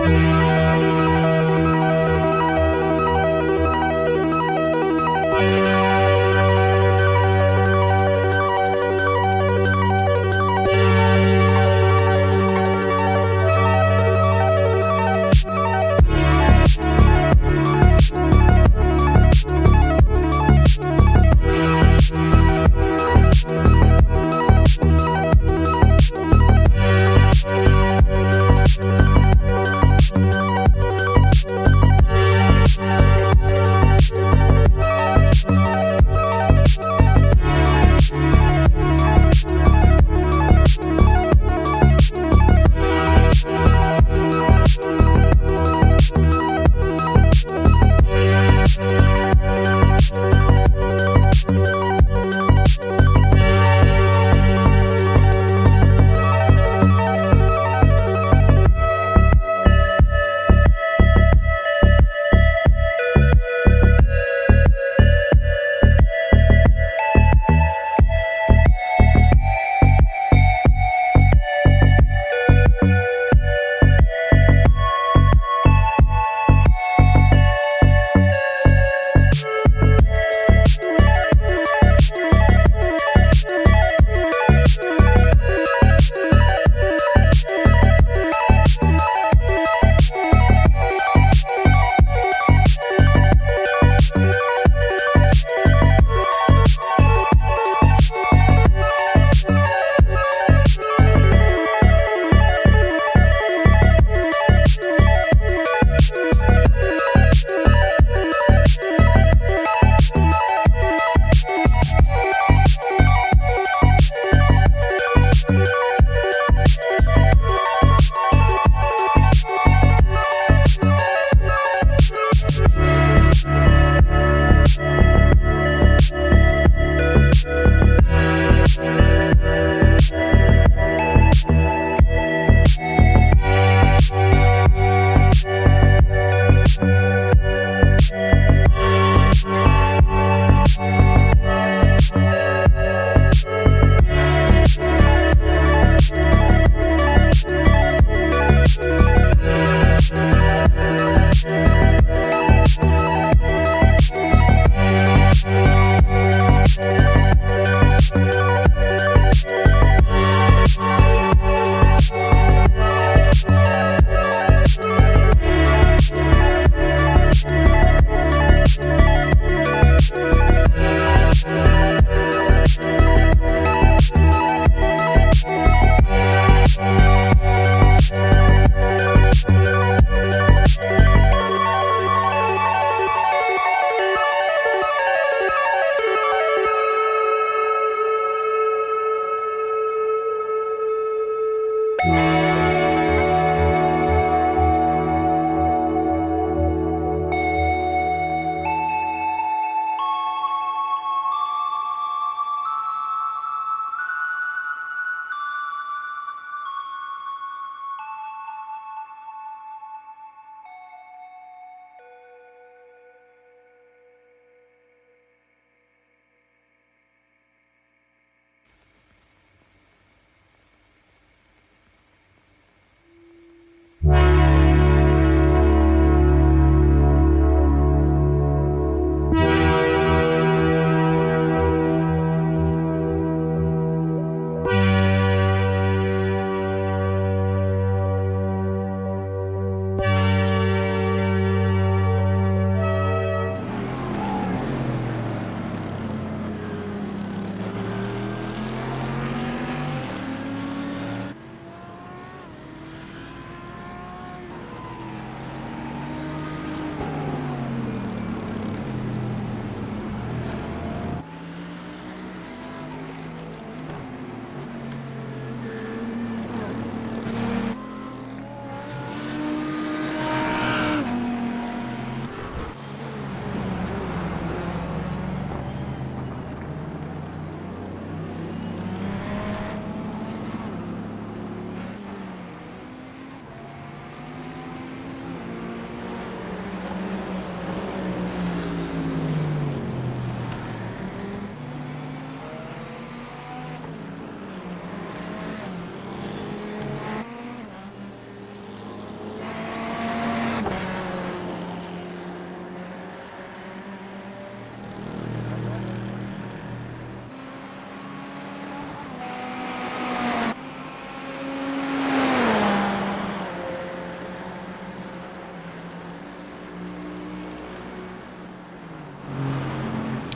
you.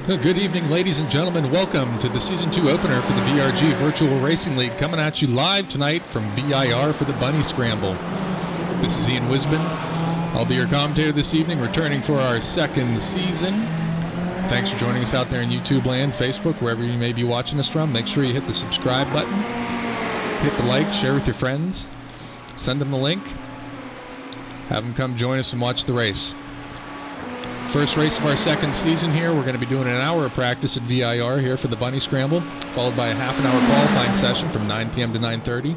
Good evening, ladies and gentlemen. Welcome to the Season 2 opener for the VRG Virtual Racing League, coming at you live tonight from VIR for the Bunny Scramble. This is Ian Wisman. I'll be your commentator this evening, returning for our second season. Thanks for joining us out there in YouTube land, Facebook, wherever you may be watching us from. Make sure you hit the subscribe button, hit the like, share with your friends, send them the link, have them come join us and watch the race. First race of our second season here. We're going to be doing an hour of practice at VIR here for the Bunny Scramble, followed by a half an hour qualifying session from 9 p.m. to 9:30,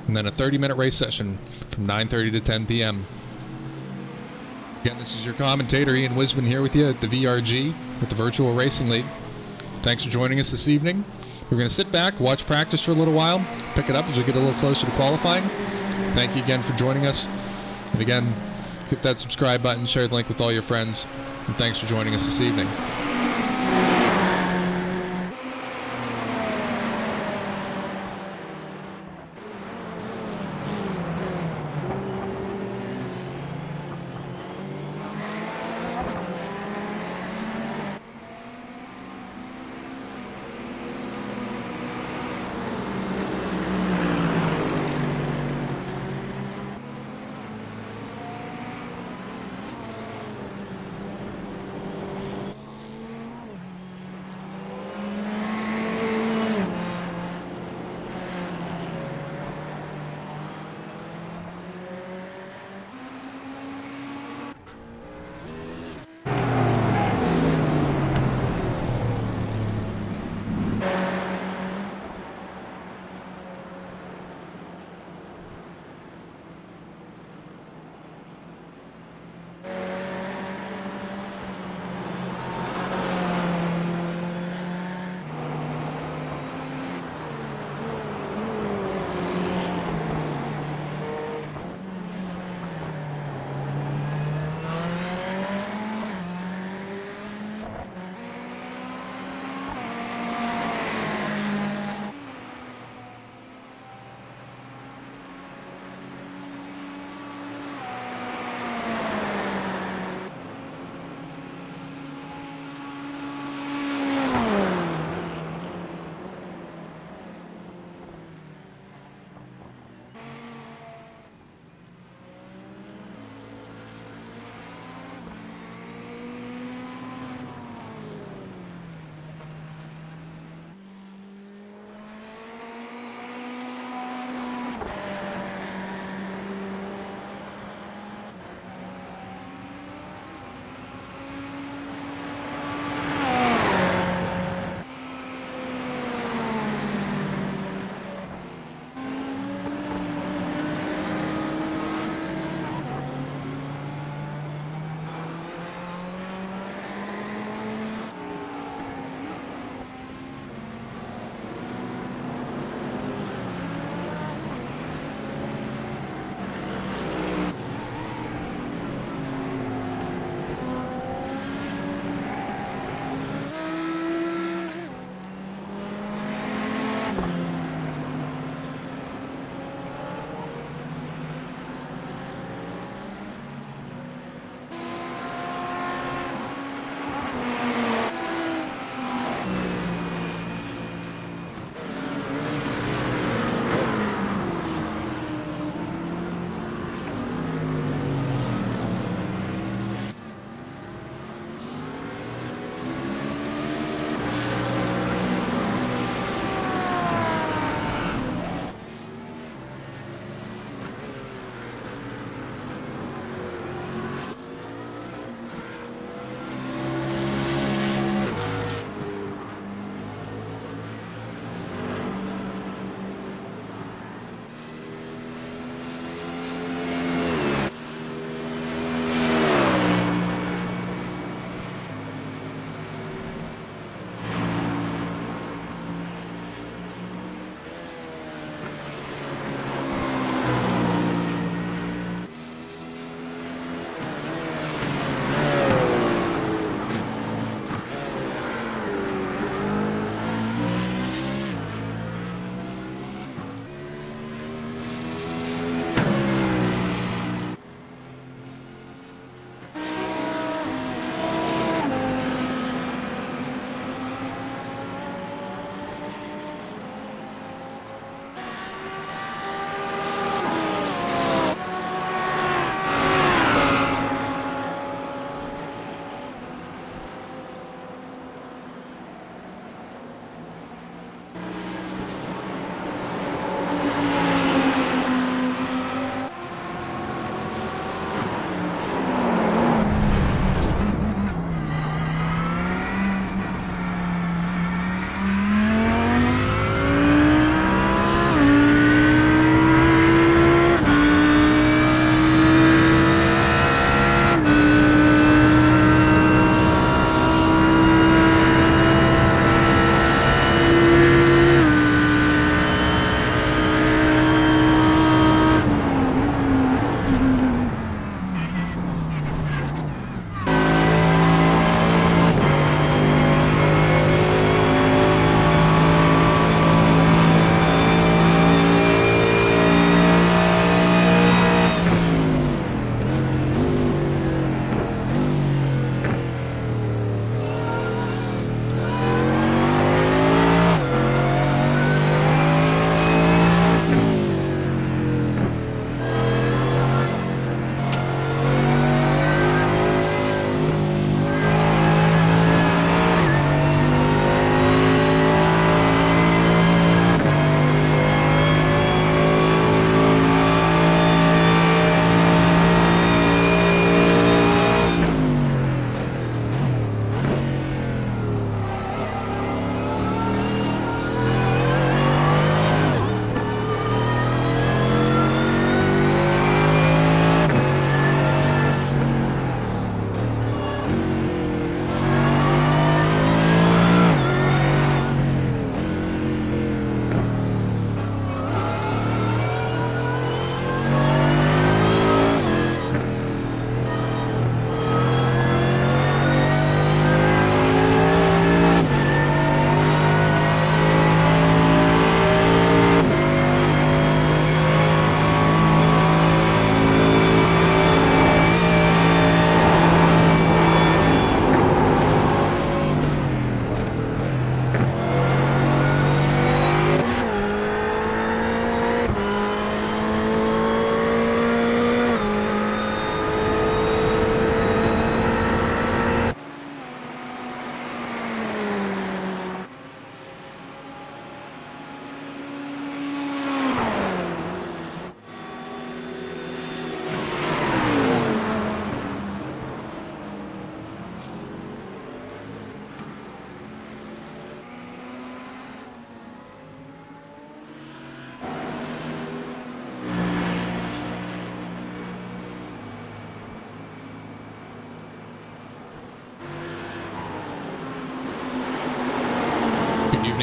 and then a 30-minute race session from 9:30 to 10 p.m. Again, this is your commentator, Ian Wisman, here with you at the VRG with the Virtual Racing League. Thanks for joining us this evening. We're going to sit back, watch practice for a little while, pick it up as we get a little closer to qualifying. Thank you again for joining us. And again, hit that subscribe button, share the link with all your friends, and thanks for joining us this evening.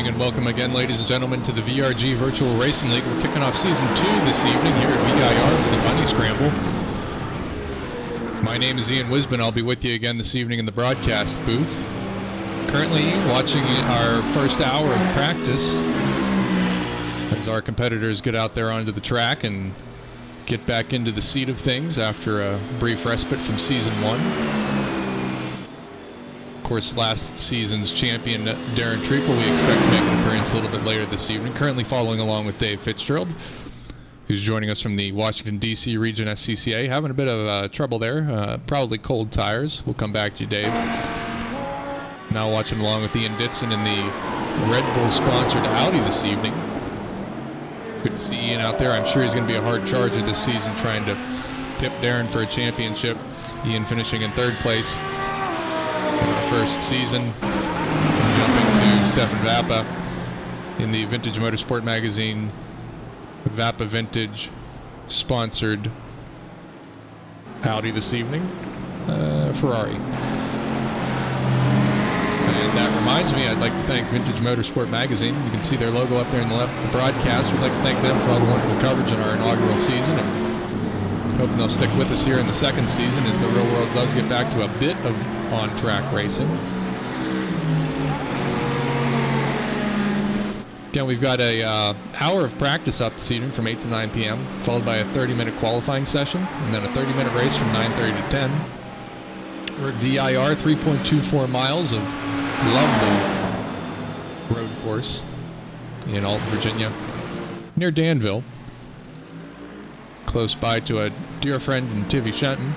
and welcome again, ladies and gentlemen, to the VRG Virtual Racing League. We're kicking off Season 2 this evening here at VIR for the Bunny Scramble. My name is Ian Wisbin. I'll be with you again this evening in the broadcast booth. Currently watching our first hour of practice as our competitors get out there onto the track and get back into the seat of things after a brief respite from Season 1. Of course, last season's champion, Darren Treaple, we expect to make an appearance a little bit later this evening. Currently following along with Dave Fitzgerald, who's joining us from the Washington, D.C. region SCCA. Having a bit of trouble there, probably cold tires. We'll come back to you, Dave. Now watching along with Ian Ditson in the Red Bull-sponsored Audi this evening. Good to see Ian out there. I'm sure he's going to be a hard charger this season trying to pip Darren for a championship. Ian finishing in third place in our first season. Jumping to Stefan Vappa in the Vintage Motorsport Magazine Vappa Vintage sponsored Audi this evening. Ferrari. And that reminds me, I'd like to thank Vintage Motorsport Magazine. You can see their logo up there on the left of the broadcast. We'd like to thank them for all the wonderful coverage in our inaugural season, and hoping they'll stick with us here in the second season as the real world does get back to a bit of on-track racing. Again, we've got a hour of practice up this evening from 8 to 9 p.m., followed by a 30-minute qualifying session, and then a 30-minute race from 9:30 to 10. We're at VIR, 3.24 miles of lovely road course in Alton, Virginia, near Danville, close by to a dear friend in Tivy Shenton.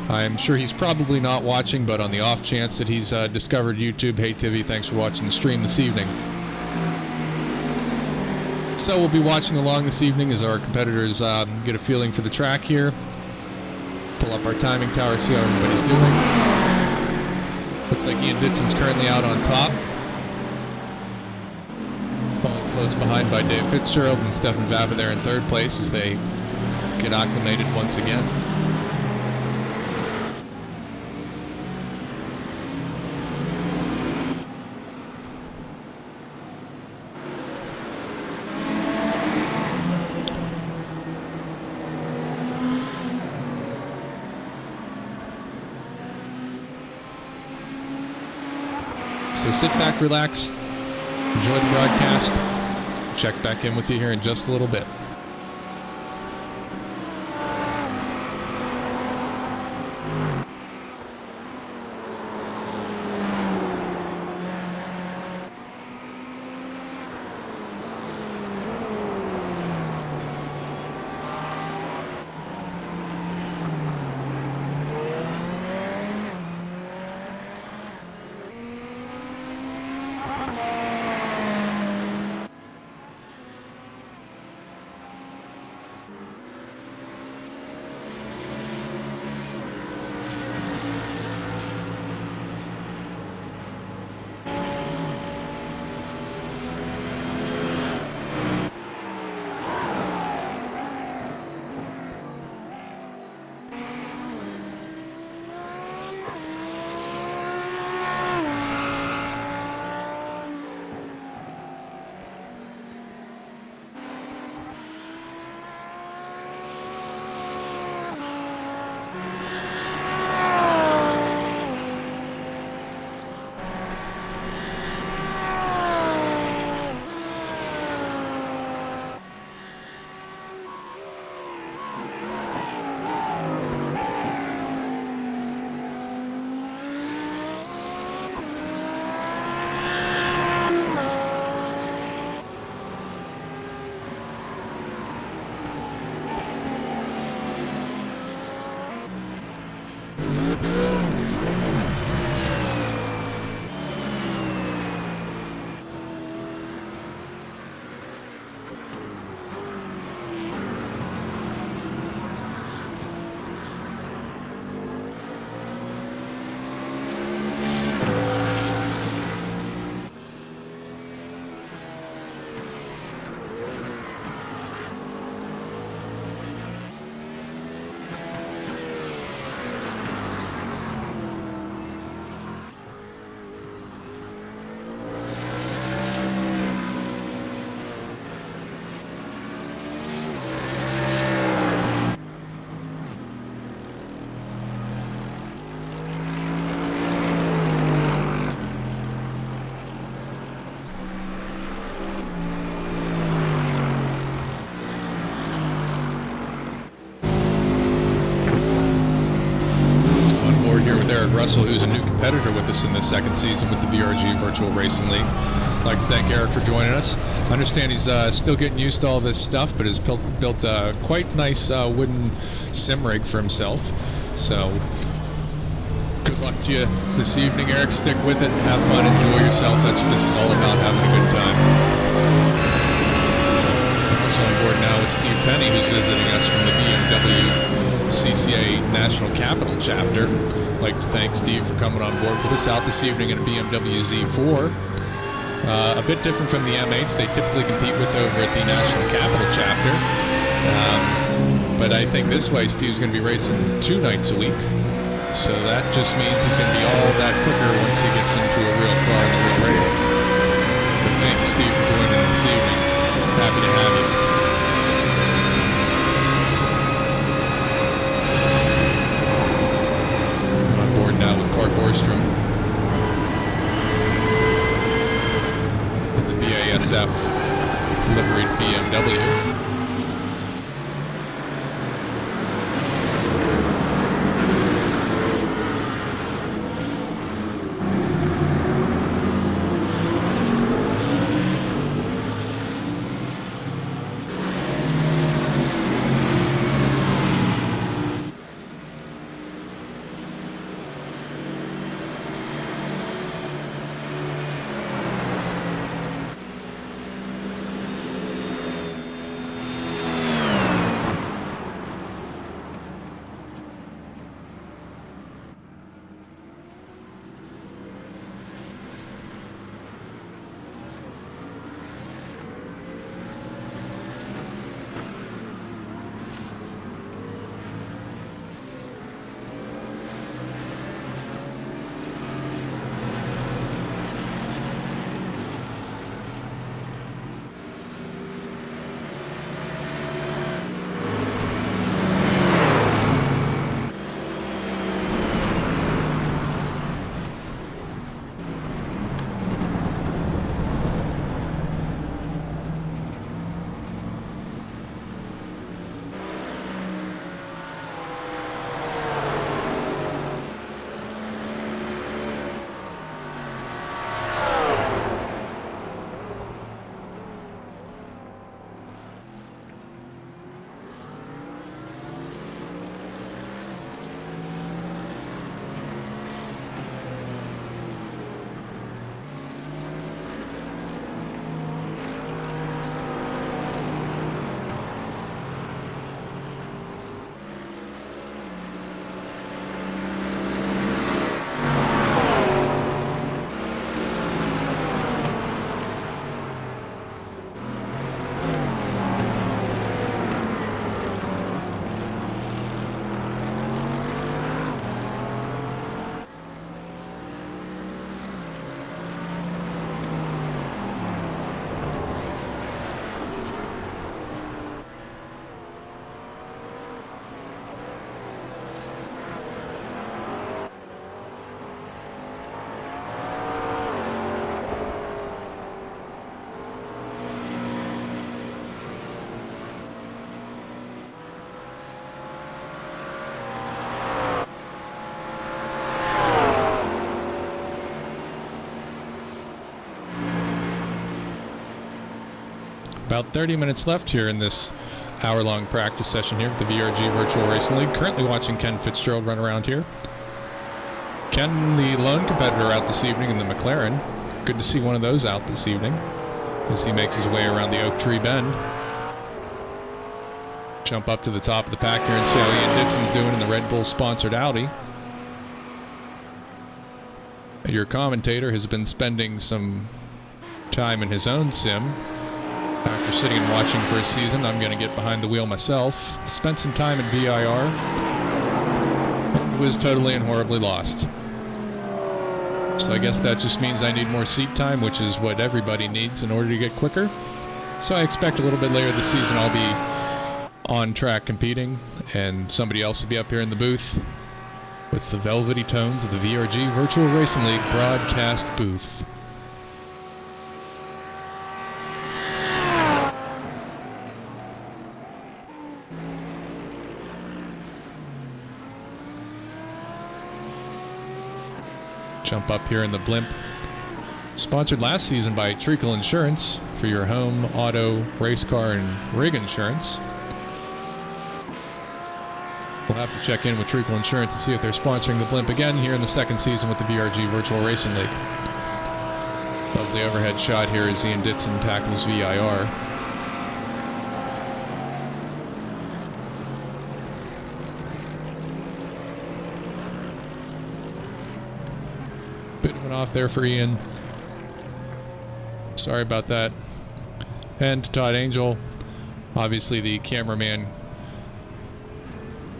I'm sure he's probably not watching, but on the off chance that he's discovered YouTube, hey Tivy, thanks for watching the stream this evening. So we'll be watching along this evening as our competitors get a feeling for the track here. Pull up our timing tower, see how everybody's doing. Looks like Ian Ditson's currently out on top. Followed close behind by Dave Fitzgerald and Stefan Vappa there in third place as they get acclimated once again. So sit back, relax, enjoy the broadcast. Check back in with you here in just a little bit. with Eric Russell, who's a new competitor with us in this second season with the VRG Virtual Racing League. I'd like to thank Eric for joining us. I understand he's still getting used to all this stuff, but has built a quite nice wooden sim rig for himself. So good luck to you this evening, Eric. Stick with it, have fun, enjoy yourself. That's what this is all about, having a good time. I'm also on board now with Steve Penny, who's visiting us from the BMW CCA National Capital Chapter. I'd like to thank Steve for coming on board with us out this evening in a BMW Z4. A bit different from the M8s they typically compete with over at the National Capital Chapter. But I think this way Steve's going to be racing 2 nights a week. So that just means he's going to be all that quicker once he gets into a real car and a real radio. But thank you, Steve, for joining us this evening. Happy to have you. I'm on board now with Clark Borstrom in the BASF liveried BMW. About 30 minutes left here in this hour-long practice session here with the VRG Virtual Racing League. Currently watching Ken Fitzgerald run around here. Ken, the lone competitor, out this evening in the McLaren. Good to see one of those out this evening as he makes his way around the Oak Tree Bend. Jump up to the top of the pack here and see how Ian Dixon's doing in the Red Bull-sponsored Audi. Your commentator has been spending some time in his own sim. After sitting and watching for a season, I'm going to get behind the wheel myself. Spent some time in VIR and was totally and horribly lost. So I guess that just means I need more seat time, which is what everybody needs in order to get quicker. So I expect a little bit later this season I'll be on track competing, and somebody else will be up here in the booth with the velvety tones of the VRG Virtual Racing League broadcast booth. Jump up here in the blimp. Sponsored last season by Treacle Insurance for your home, auto, race car, and rig insurance. We'll have to check in with Treacle Insurance and see if they're sponsoring the blimp again here in the second season with the VRG Virtual Racing League. Lovely overhead shot here as Ian Ditson tackles VIR. Bit of an off there for Ian. Sorry about that. And to Todd Angel, obviously the cameraman.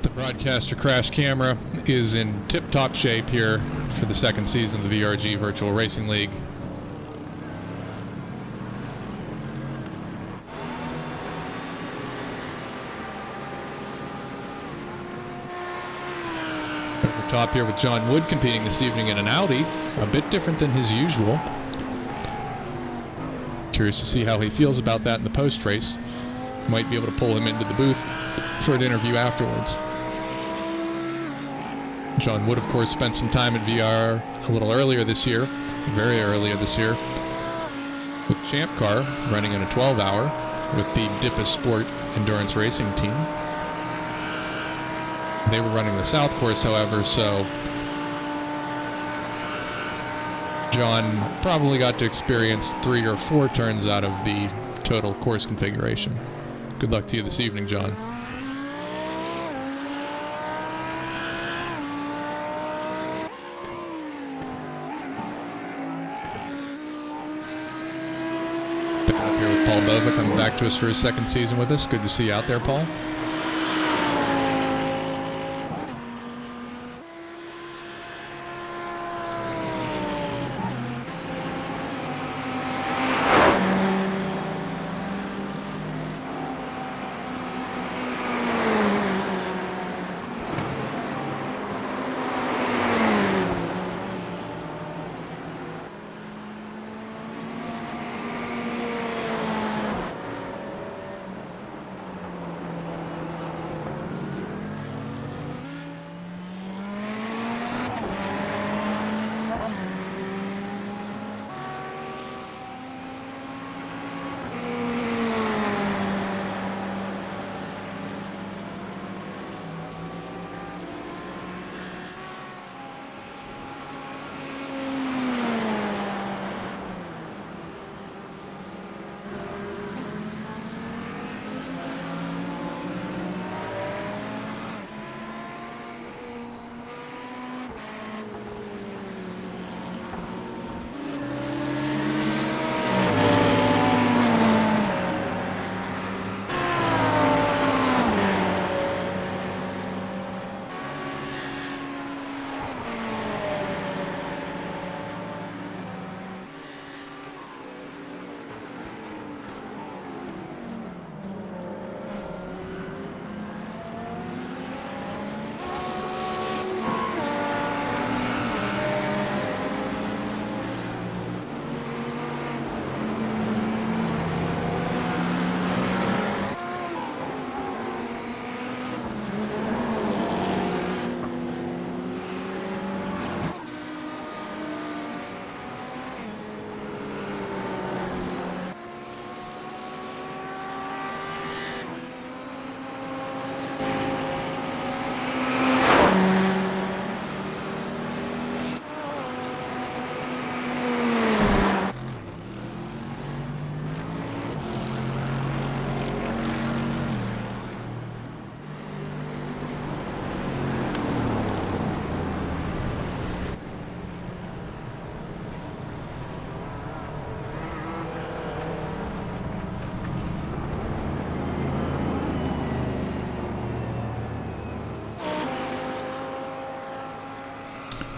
The broadcaster crash camera is in tip-top shape here for the second season of the VRG Virtual Racing League. Over top here with John Wood competing this evening in an Audi, a bit different than his usual. Curious to see how he feels about that in the post-race. Might be able to pull him into the booth for an interview afterwards. John Wood, of course, spent some time at VIR a little earlier this year, very earlier this year, with Champ Car, running in a 12-hour with the Dippa Sport Endurance Racing team. They were running the South Course, however, so John probably got to experience 3 or 4 turns out of the total course configuration. Good luck to you this evening, John. Picking up here with Paul Bova, coming back to us for his second season with us. Good to see you out there, Paul.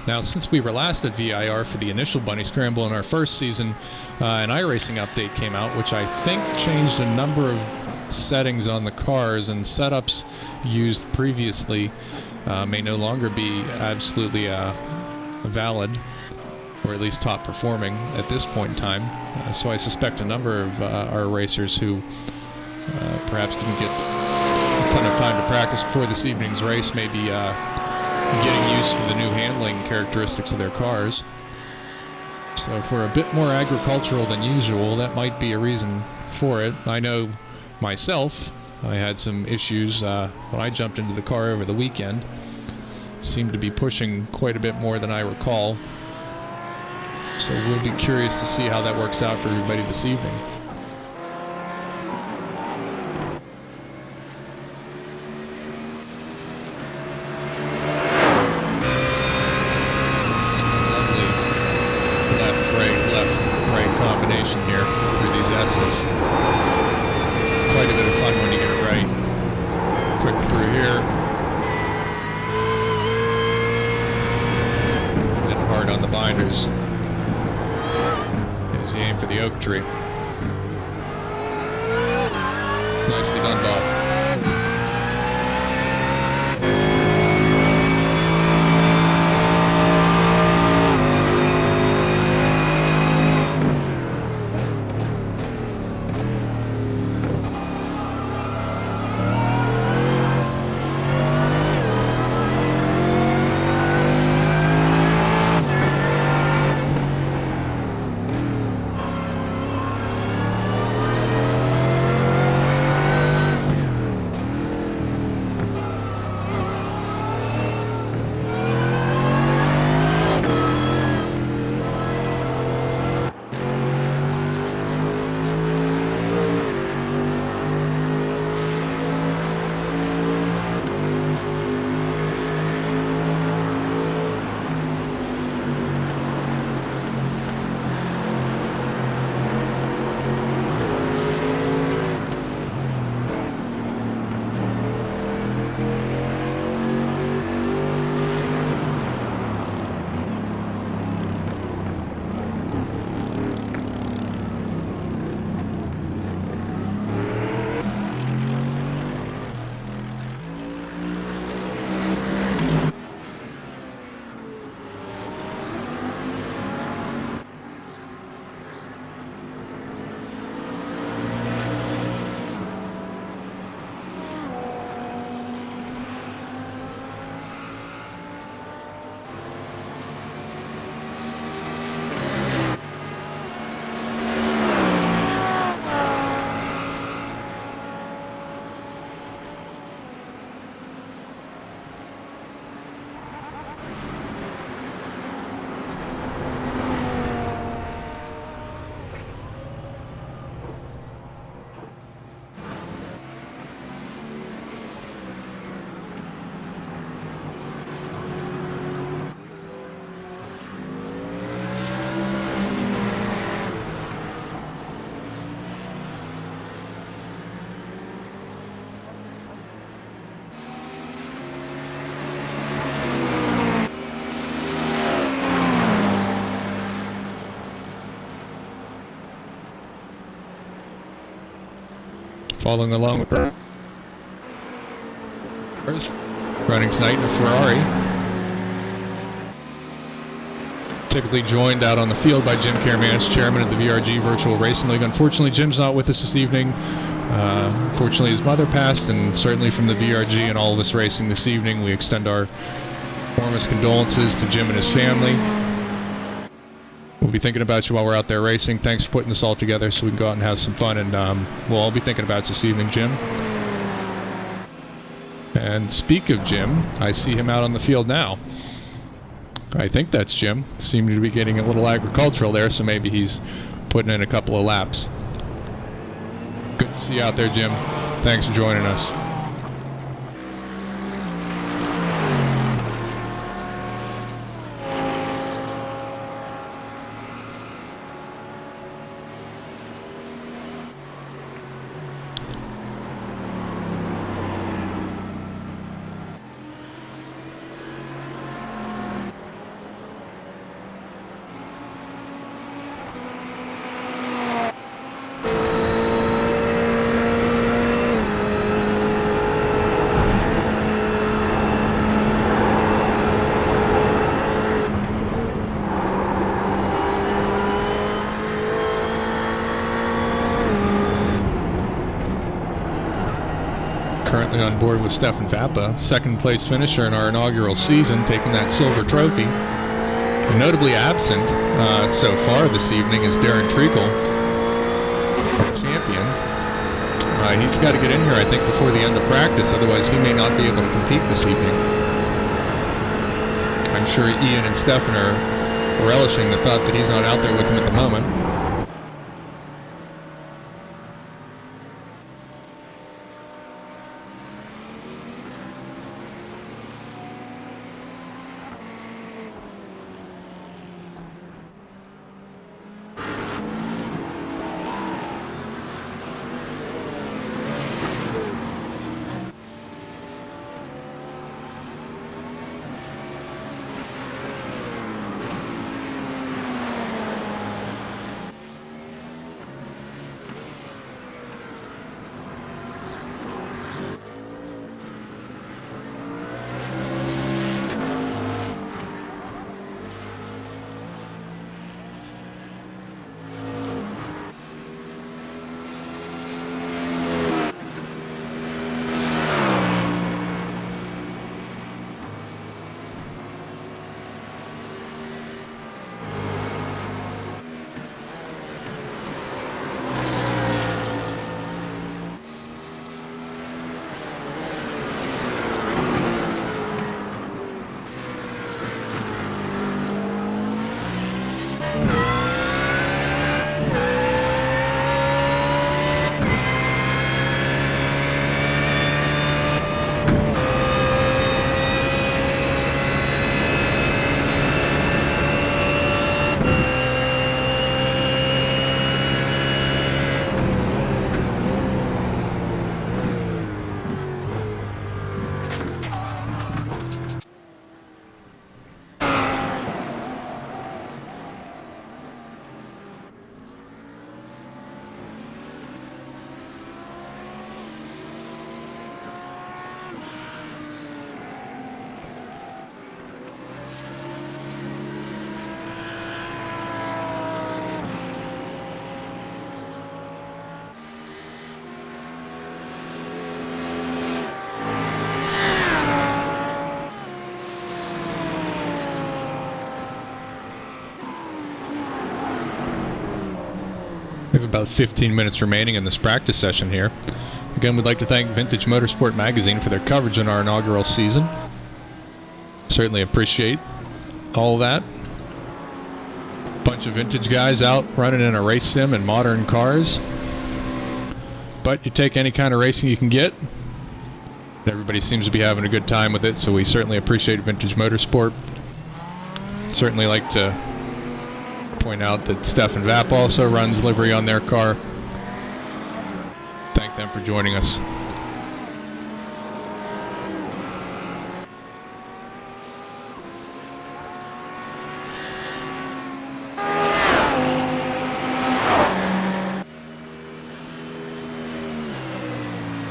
Now, since we were last at VIR for the initial Bunny Scramble in our first season, an iRacing update came out, which I think changed a number of settings on the cars, and setups used previously may no longer be absolutely valid, or at least top performing at this point in time. So I suspect a number of our racers who perhaps didn't get a ton of time to practice before this evening's race may be getting used to the new handling characteristics of their cars. So if we're a bit more agricultural than usual, that might be a reason for it. I know myself, I had some issues when I jumped into the car over the weekend. Seemed to be pushing quite a bit more than I recall. So we'll be curious to see how that works out for everybody this evening. Here through these S's. Quite a bit of fun when you get it right. Quick through here. And hard on the binders. As you aim for the oak tree. Nicely done, Bob. Following along with her. Running tonight in a Ferrari. Typically joined out on the field by Jim Caramance, chairman of the VRG Virtual Racing League. Unfortunately, Jim's not with us this evening. Unfortunately, his mother passed, and certainly from the VRG and all of us racing this evening, we extend our warmest condolences to Jim and his family. We'll be thinking about you while we're out there racing. Thanks for putting this all together so we can go out and have some fun, and we'll all be thinking about you this evening, Jim. And speak of Jim, I see him out on the field now. I think that's Jim. Seemed to be getting a little agricultural there, so maybe he's putting in a couple of laps. Good to see you out there, Jim. Thanks for joining us. Currently on board with Stefan Vappa, second place finisher in our inaugural season, taking that silver trophy. Notably absent so far this evening is Darren Treacle, our champion. He's got to get in here, I think, before the end of practice, otherwise he may not be able to compete this evening. I'm sure Ian and Stefan are relishing the thought that he's not out there with him at the moment. We have about 15 minutes remaining in this practice session here. Again, we'd like to thank Vintage Motorsport Magazine for their coverage in our inaugural season. Certainly appreciate all that. Bunch of vintage guys out running in a race sim and modern cars. But you take any kind of racing you can get. Everybody seems to be having a good time with it, so we certainly appreciate Vintage Motorsport. Certainly like to point out that Stefan Vapp also runs livery on their car. Thank them for joining us.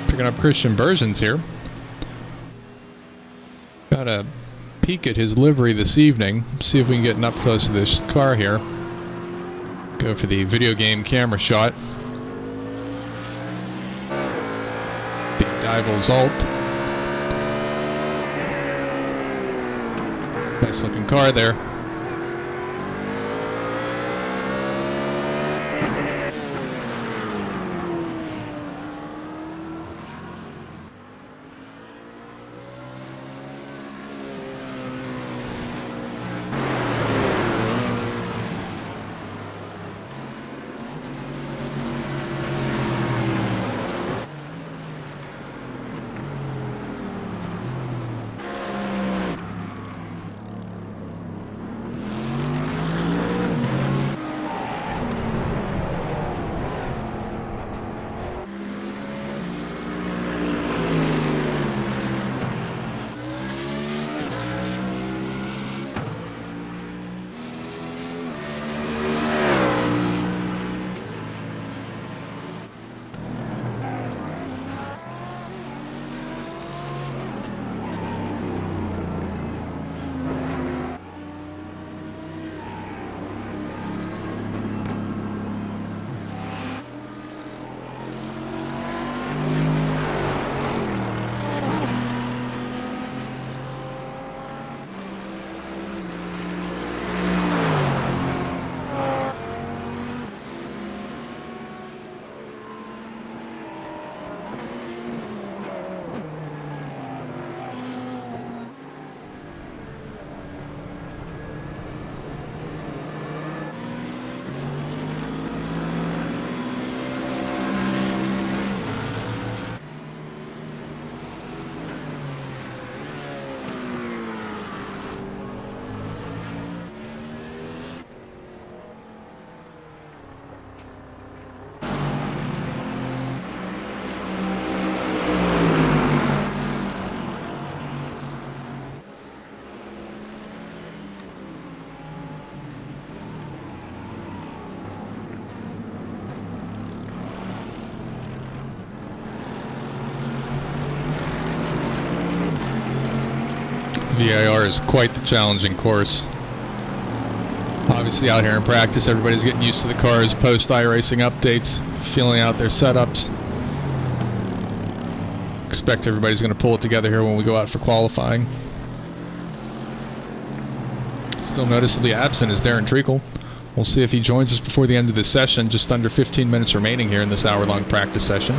Picking up Christian Bergens here. Got a peek at his livery this evening. See if we can get up close to this car here. Go for the video game camera shot. The Dival Zalt. Nice looking car there. VIR is quite the challenging course. Obviously out here in practice, everybody's getting used to the cars, post-iRacing updates, feeling out their setups. Expect everybody's going to pull it together here when we go out for qualifying. Still noticeably absent is Darren Treacle. We'll see if he joins us before the end of this session. Just under 15 minutes remaining here in this hour-long practice session.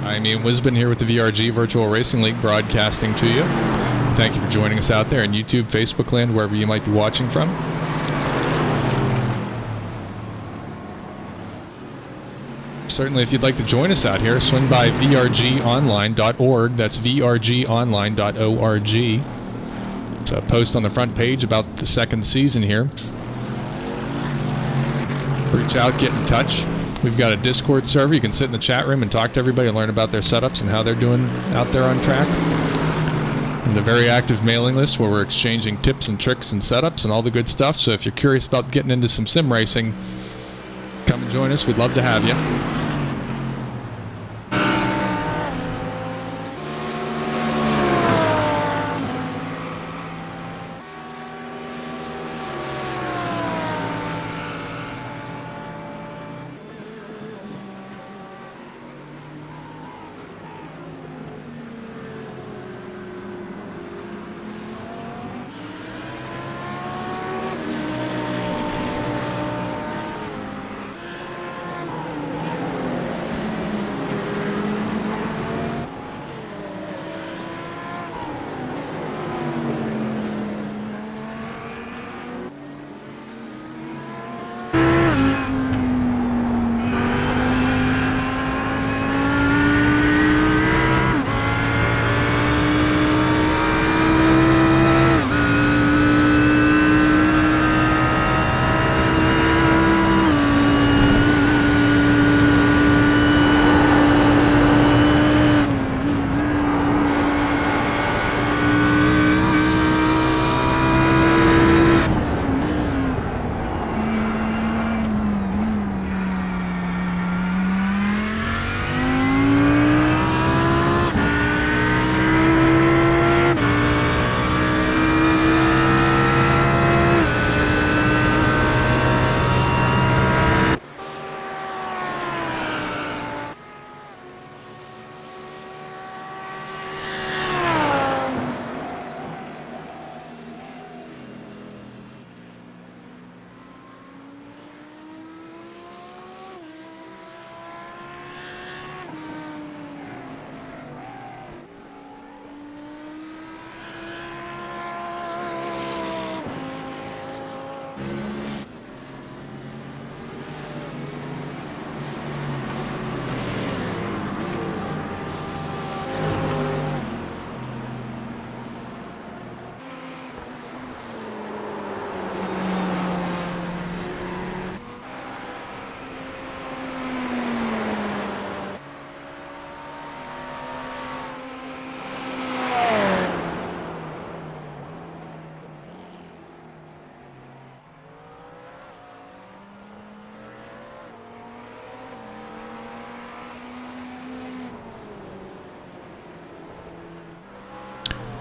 I'm Ian Wisbon here with the VRG Virtual Racing League, broadcasting to you. Thank you for joining us out there in YouTube, Facebook land, wherever you might be watching from. Certainly, if you'd like to join us out here, swing by vrgonline.org. That's vrgonline.org. It's a post on the front page about the second season here. Reach out, get in touch. We've got a Discord server. You can sit in the chat room and talk to everybody and learn about their setups and how they're doing out there on track. And a very active mailing list where we're exchanging tips and tricks and setups and all the good stuff. So if you're curious about getting into some sim racing, come and join us. We'd love to have you.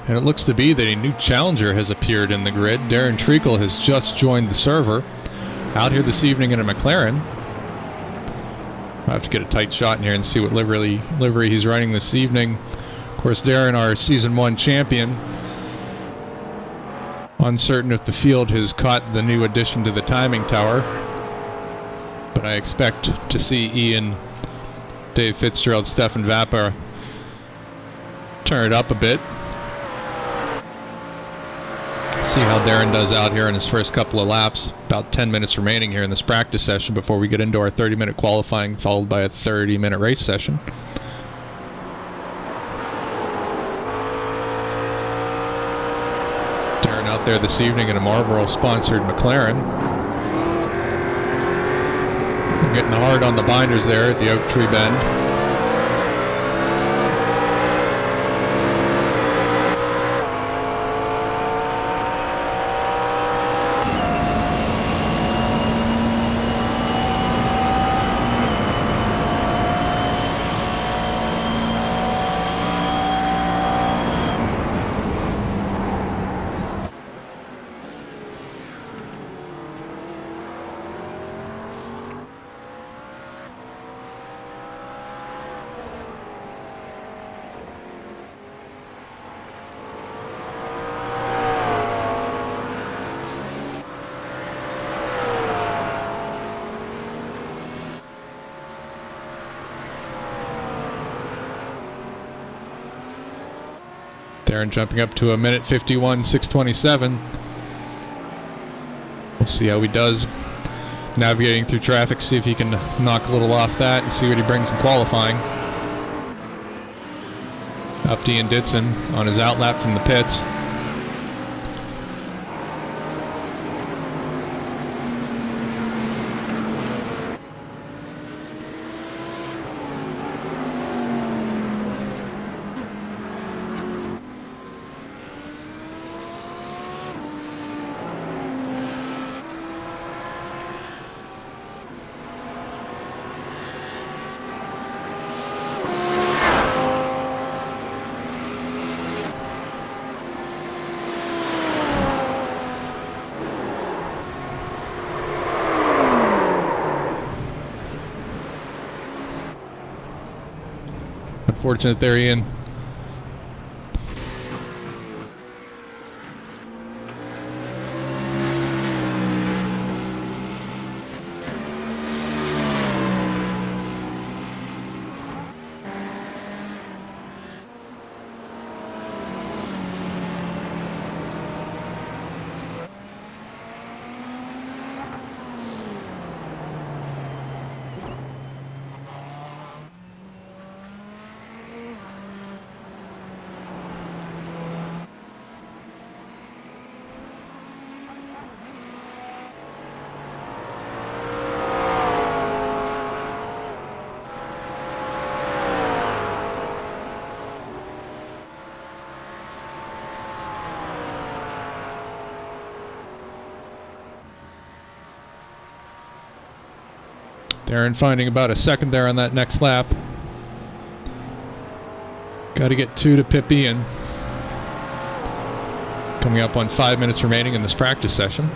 And it looks to be that a new challenger has appeared in the grid. Darren Treacle has just joined the server. Out here this evening in a McLaren. I'll have to get a tight shot in here and see what livery he's running this evening. Of course, Darren, our Season 1 champion. Uncertain if the field has caught the new addition to the timing tower. But I expect to see Ian, Dave Fitzgerald, Stefan Vappa turn it up a bit. See how Darren does out here in his first couple of laps. About 10 minutes remaining here in this practice session before we get into our 30-minute qualifying, followed by a 30-minute race session. Darren out there this evening in a Marlboro-sponsored McLaren. Getting hard on the binders there at the Oak Tree Bend. Darren jumping up to a minute 51.627. We'll see how he does navigating through traffic, see if he can knock a little off that and see what he brings in qualifying. Up to Ian Ditson on his outlap from the pits. Unfortunate there, Ian. Darren finding about a second there on that next lap. Got to get 2 to pip Ian. Coming up on 5 minutes remaining in this practice session.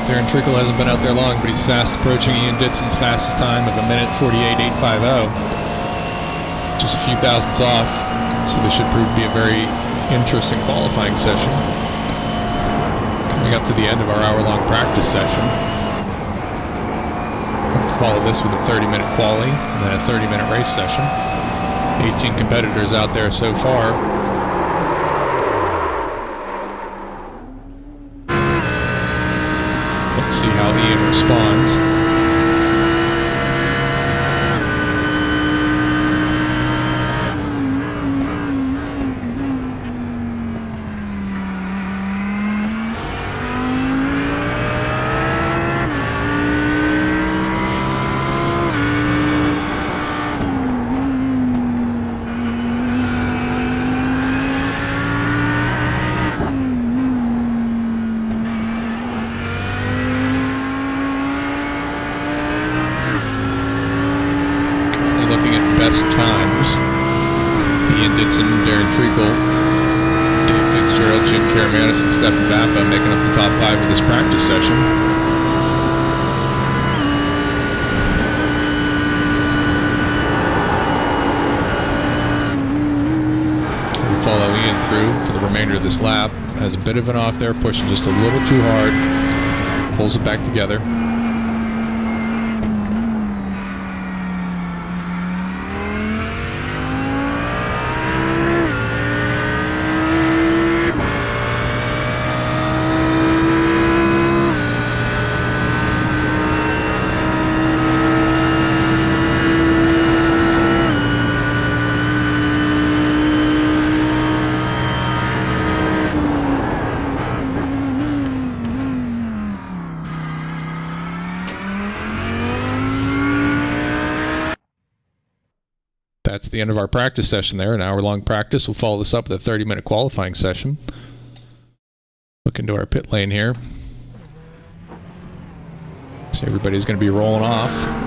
Darren Trickle hasn't been out there long, but he's fast approaching Ian Ditson's fastest time of 1:48.850. Just a few thousandths off, so this should prove to be a very interesting qualifying session. Coming up to the end of our hour-long practice session. We'll follow this with a 30-minute quali and then a 30-minute race session. 18 competitors out there so far. Let's see how Ian responds. Times. Ian Ditson, Darren Treacle, Dave Fitzgerald, Jim Karamanis, and Stefan Vappa making up the top 5 of this practice session. We follow Ian through for the remainder of this lap. Has a bit of an off there, pushing just a little too hard. Pulls it back together. That's the end of our practice session there, an hour-long practice. We'll follow this up with a 30-minute qualifying session. Look into our pit lane here. So everybody's going to be rolling off.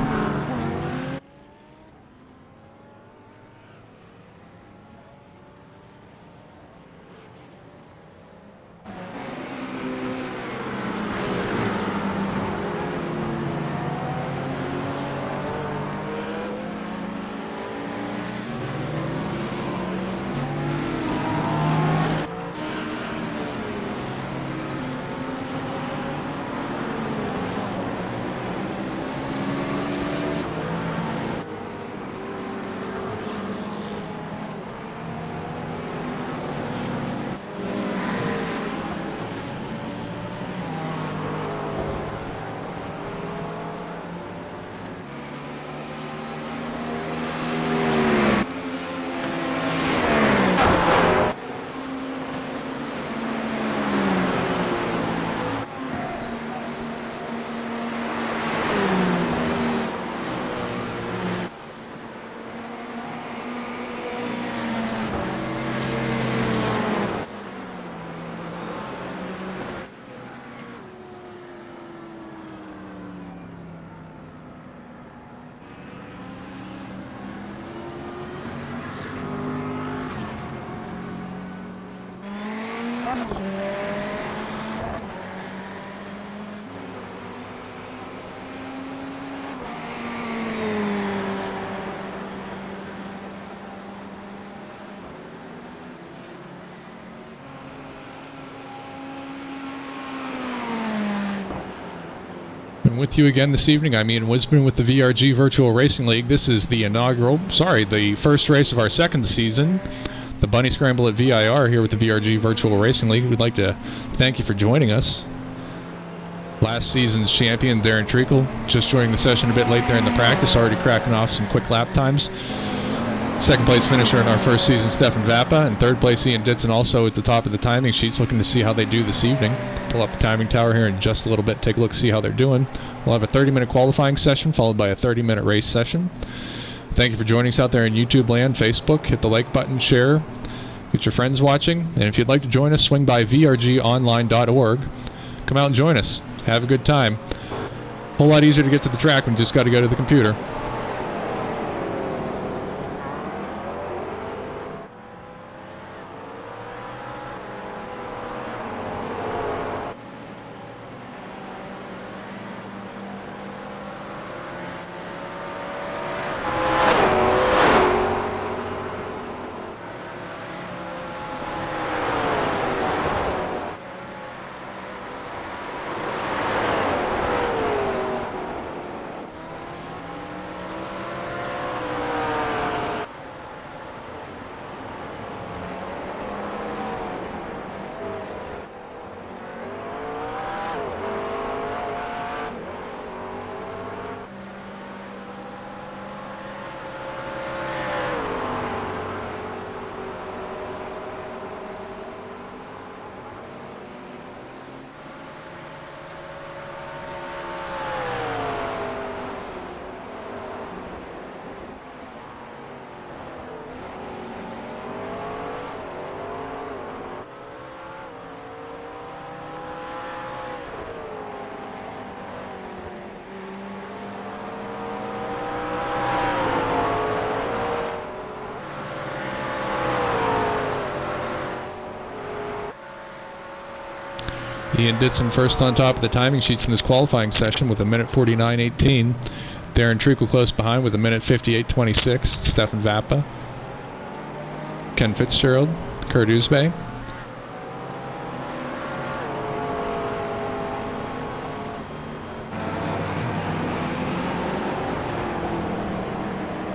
And with you again this evening, I'm Ian Wisman with the VRG Virtual Racing League. This is the the first race of our second season, the Bunny Scramble at VIR here with the VRG Virtual Racing League. We'd like to thank you for joining us. Last season's champion, Darren Treacle, just joining the session a bit late there in the practice, already cracking off some quick lap times. Second place finisher in our first season, Stefan Vappa, and third place Ian Ditson, also at the top of the timing sheets, looking to see how they do this evening. Pull up the timing tower here in just a little bit, take a look, see how they're doing. We'll have a 30-minute qualifying session followed by a 30-minute race session. Thank you for joining us out there in YouTube land, Facebook. Hit the like button, share, get your friends watching. And if you'd like to join us, swing by vrgonline.org. Come out and join us. Have a good time. A whole lot easier to get to the track when you just got to go to the computer. Ian Ditson first on top of the timing sheets in this qualifying session with a minute 49.18. Darren Treacle close behind with a minute 58.26. Stefan Vappa, Ken Fitzgerald, Kurt Uzbey.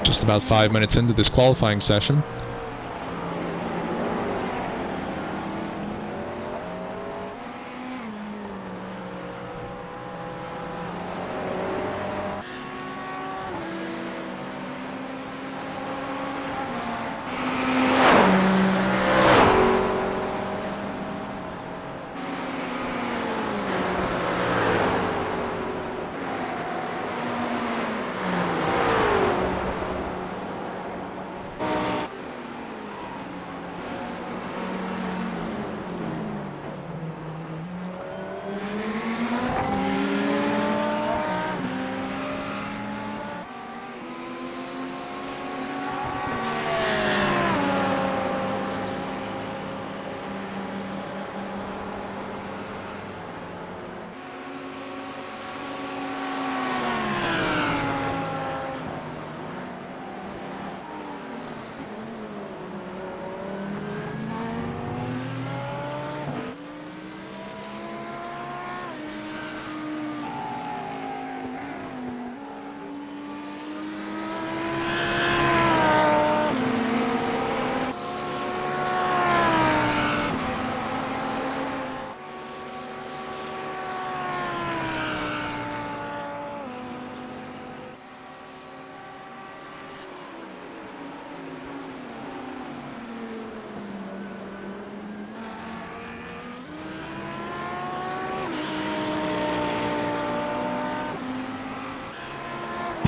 Just about 5 minutes into this qualifying session.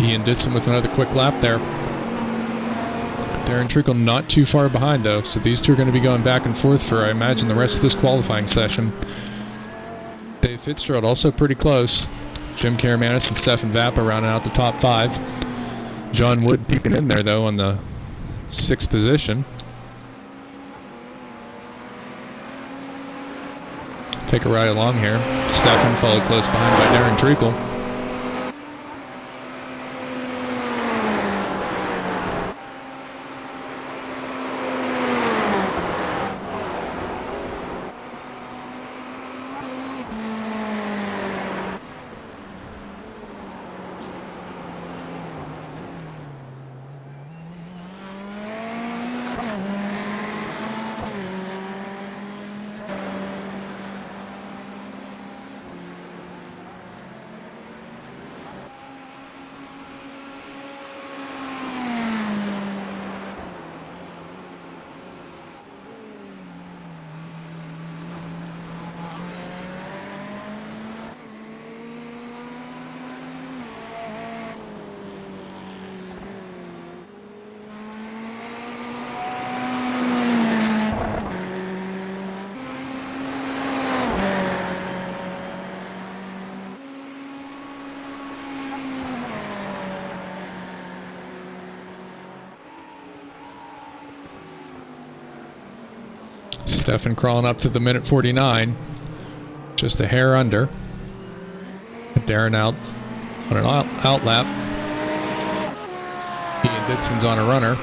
Ian Ditson with another quick lap there. Darren Treacle not too far behind though, so these two are going to be going back and forth for, I imagine, the rest of this qualifying session. Dave Fitzgerald also pretty close. Jim Karamanis and Stefan Vappa rounding out the top 5. John Wood peeking in there though on the 6th position. Take a ride along here. Stefan followed close behind by Darren Treacle. Stefan crawling up to the minute 49. Just a hair under. Darren out on an out lap. Ian Ditson's on a runner.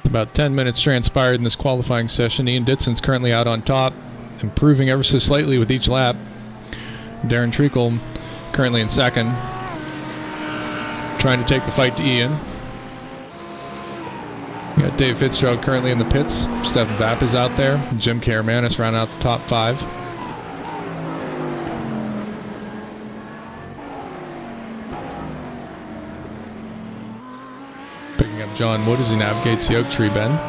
About 10 minutes transpired in this qualifying session. Ian Ditson's currently out on top, improving ever so slightly with each lap. Darren Treacle currently in second, trying to take the fight to Ian. You got Dave Fitzgerald currently in the pits. Stefan Vapp is out there. Jim Karamanis round out the top 5. Picking up John Wood as he navigates the Oak Tree Bend.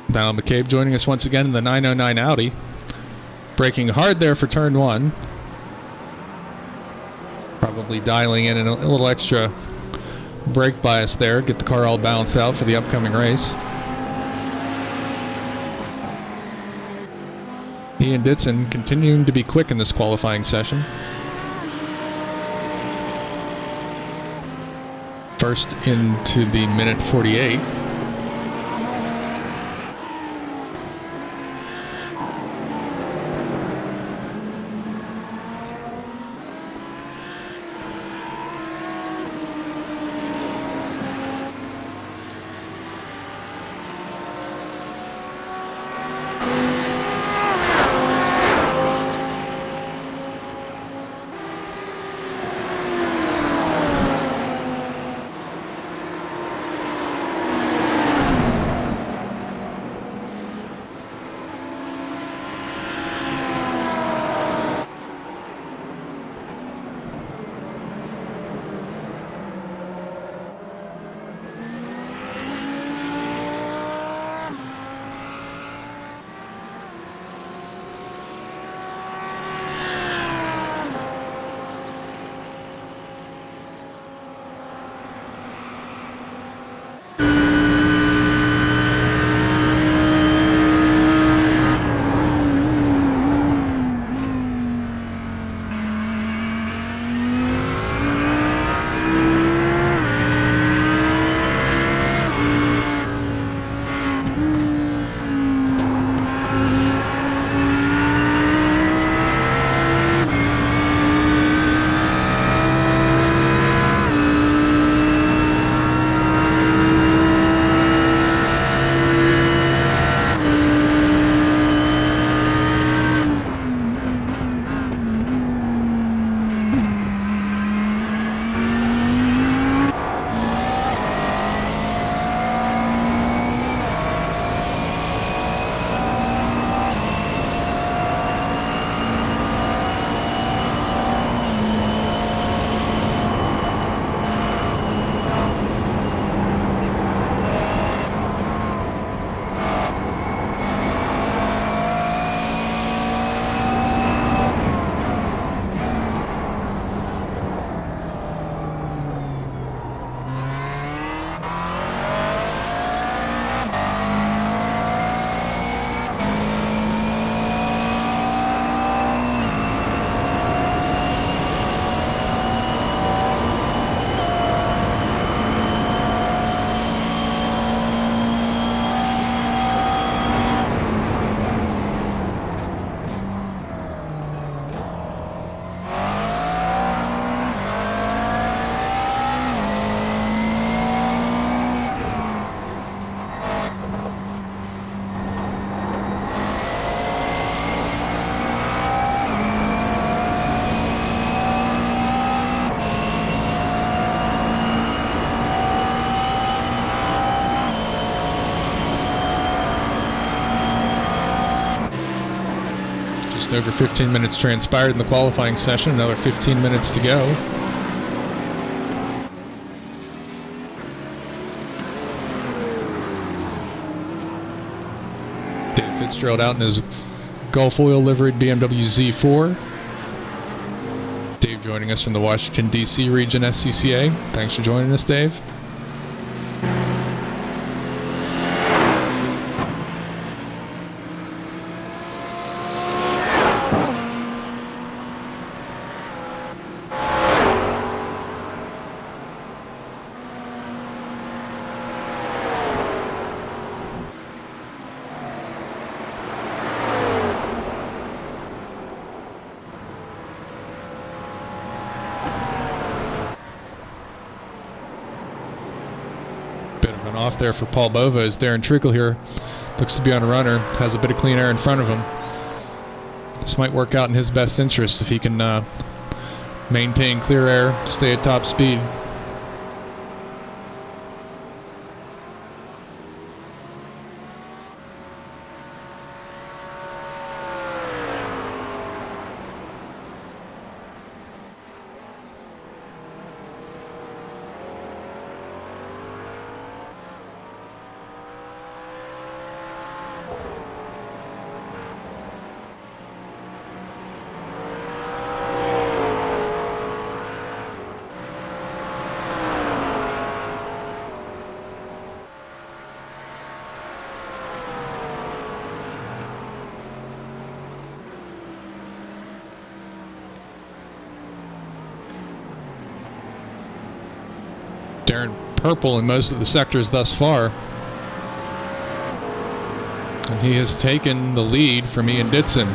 Daniel McCabe joining us once again in the 909 Audi. Braking hard there for turn 1. Probably dialing in a little extra brake bias there. Get the car all balanced out for the upcoming race. Ian Ditson continuing to be quick in this qualifying session. First into the minute 48. Just over 15 minutes transpired in the qualifying session. Another 15 minutes to go. Dave Fitzgerald out in his Gulf Oil liveried BMW Z4. Dave joining us from the Washington, D.C. region SCCA. Thanks for joining us, Dave. Off there for Paul Bova as Darren Trickle here looks to be on a runner, has a bit of clean air in front of him. This might work out in his best interest if he can maintain clear air, stay at top speed. Darren purple in most of the sectors thus far. And he has taken the lead from Ian Ditson.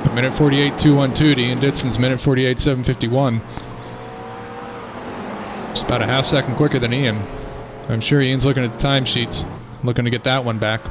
A minute 48.212 to Ian Ditson's minute 48.751. It's about a half second quicker than Ian. I'm sure Ian's looking at the timesheets, looking to get that one back.